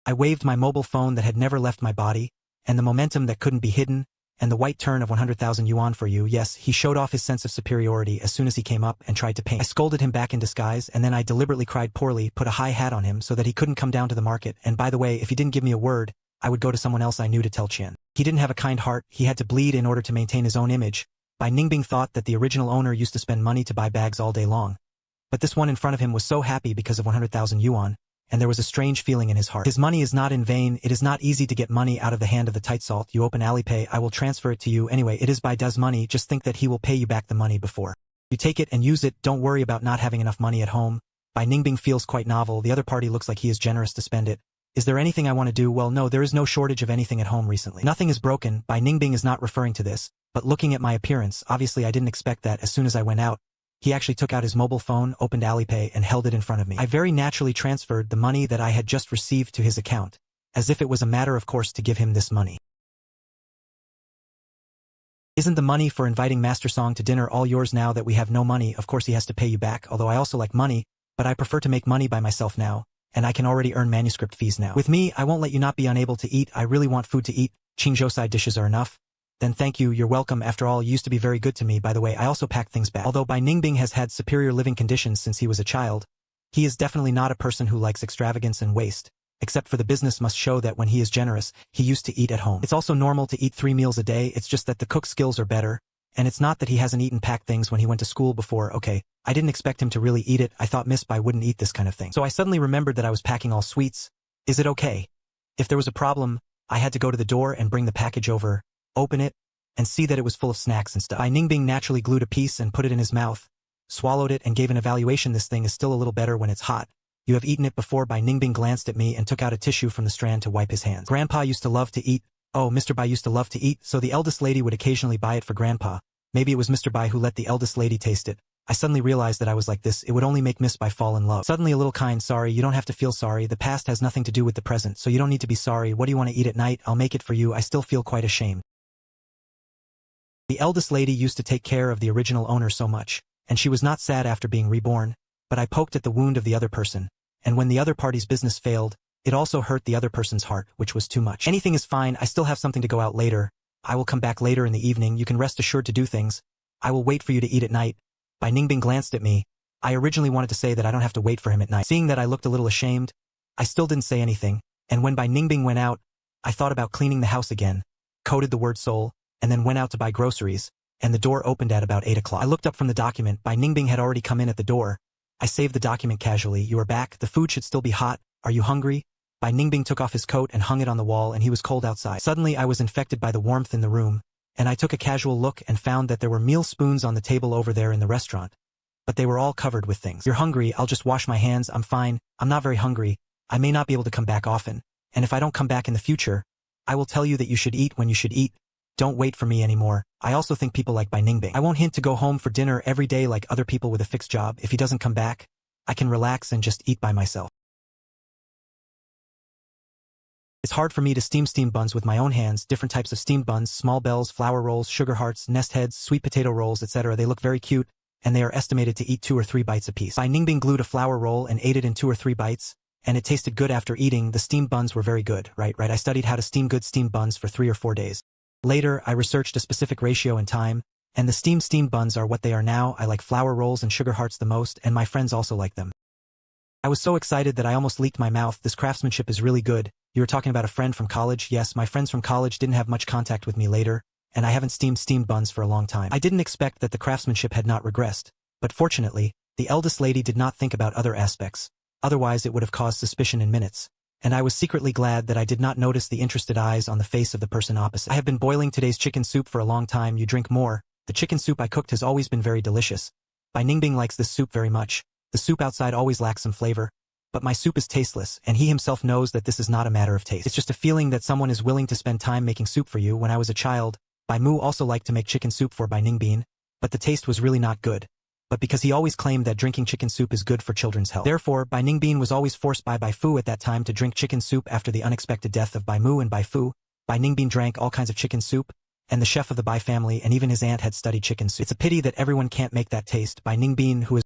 I waved my mobile phone that had never left my body, and the momentum that couldn't be hidden, and the white turn of 100,000 yuan for you. Yes, he showed off his sense of superiority as soon as he came up and tried to paint. I scolded him back in disguise, and then I deliberately cried poorly, put a high hat on him so that he couldn't come down to the market, and by the way, if he didn't give me a word, I would go to someone else I knew to tell Qian. He didn't have a kind heart. He had to bleed in order to maintain his own image. Bai Ningbing thought that the original owner used to spend money to buy bags all day long. But this one in front of him was so happy because of 100,000 yuan, and there was a strange feeling in his heart. His money is not in vain. It is not easy to get money out of the hand of the tight salt. You open Alipay, I will transfer it to you. Anyway, it is Bai does money. Just think that he will pay you back the money before you take it and use it. Don't worry about not having enough money at home. Bai Ningbing feels quite novel. The other party looks like he is generous to spend it. Is there anything I want to do? Well, no, there is no shortage of anything at home recently. Nothing is broken. Bai Ningbing is not referring to this, but looking at my appearance, obviously I didn't expect that. As soon as I went out, he actually took out his mobile phone, opened Alipay, and held it in front of me. I very naturally transferred the money that I had just received to his account, as if it was a matter of course to give him this money. Isn't the money for inviting Master Song to dinner all yours now that we have no money? Of course he has to pay you back, although I also like money, but I prefer to make money by myself now, and I can already earn manuscript fees now. With me, I won't let you not be unable to eat. I really want food to eat. Qingzhou side dishes are enough. Then thank you, you're welcome. After all, you used to be very good to me. By the way, I also packed things back. Although Bai Ningbing has had superior living conditions since he was a child, he is definitely not a person who likes extravagance and waste, except for the business must show that when he is generous, he used to eat at home. It's also normal to eat 3 meals a day. It's just that the cook skills are better, and it's not that he hasn't eaten packed things when he went to school before. Okay, I didn't expect him to really eat it. I thought Miss Bai wouldn't eat this kind of thing. So I suddenly remembered that I was packing all sweets. Is it okay? If there was a problem, I had to go to the door and bring the package over, open it, and see that it was full of snacks and stuff. Bai Ningbing naturally glued a piece and put it in his mouth, swallowed it and gave an evaluation. This thing is still a little better when it's hot. You have eaten it before. Bai Ningbing glanced at me and took out a tissue from the strand to wipe his hands. Grandpa used to love to eat. Oh, Mr. Bai used to love to eat, so the eldest lady would occasionally buy it for Grandpa. Maybe it was Mr. Bai who let the eldest lady taste it. I suddenly realized that I was like this. It would only make Miss Bai fall in love. Suddenly a little kind. Sorry, you don't have to feel sorry. The past has nothing to do with the present, so you don't need to be sorry. What do you want to eat at night? I'll make it for you. I still feel quite ashamed. The eldest lady used to take care of the original owner so much, and she was not sad after being reborn, but I poked at the wound of the other person, and when the other party's business failed, it also hurt the other person's heart, which was too much. Anything is fine. I still have something to go out later. I will come back later in the evening. You can rest assured to do things. I will wait for you to eat at night. Bai Ningbing glanced at me. I originally wanted to say that I don't have to wait for him at night. Seeing that I looked a little ashamed, I still didn't say anything, And when Bai Ningbing went out, I thought about cleaning the house again, coded the word soul, and then went out to buy groceries, and the door opened at about 8 o'clock. I looked up from the document. Bai Ningbing had already come in at the door. I saved the document casually. You are back. The food should still be hot. Are you hungry? Bai Ningbing took off his coat and hung it on the wall, and he was cold outside. Suddenly I was infected by the warmth in the room, and I took a casual look and found that there were meal spoons on the table over there in the restaurant. But they were all covered with things. You're hungry, I'll just wash my hands, I'm fine, I'm not very hungry, I may not be able to come back often, and if I don't come back in the future, I will tell you that you should eat when you should eat. Don't wait for me anymore. I also think people like Bai Ningbing. I won't hint to go home for dinner every day like other people with a fixed job. If he doesn't come back, I can relax and just eat by myself. It's hard for me to steam buns with my own hands, different types of steamed buns, small bells, flour rolls, sugar hearts, nest heads, sweet potato rolls, etc. They look very cute, and they are estimated to eat 2 or 3 bites apiece. Bai Ningbing glued a flour roll and ate it in 2 or 3 bites, and it tasted good after eating. The steamed buns were very good, right? I studied how to steam good steamed buns for 3 or 4 days. Later, I researched a specific ratio and time, and the steamed buns are what they are now. I like flour rolls and sugar hearts the most, and my friends also like them. I was so excited that I almost leaked my mouth. This craftsmanship is really good. You were talking about a friend from college? Yes, my friends from college didn't have much contact with me later, and I haven't steamed buns for a long time. I didn't expect that the craftsmanship had not regressed, but fortunately, the eldest lady did not think about other aspects. Otherwise it would have caused suspicion in minutes. And I was secretly glad that I did not notice the interested eyes on the face of the person opposite. I have been boiling today's chicken soup for a long time. You drink more. The chicken soup I cooked has always been very delicious. Bai Ningbing likes this soup very much. The soup outside always lacks some flavor. But my soup is tasteless, and he himself knows that this is not a matter of taste. It's just a feeling that someone is willing to spend time making soup for you. When I was a child, Bai Mu also liked to make chicken soup for Bai Ningbing, but the taste was really not good. But because he always claimed that drinking chicken soup is good for children's health. Therefore, Bai Ningbing was always forced by Bai Fu at that time to drink chicken soup after the unexpected death of Bai Mu and Bai Fu. Bai Ningbing drank all kinds of chicken soup, and the chef of the Bai family and even his aunt had studied chicken soup. It's a pity that everyone can't make that taste. Bai Ningbing, who is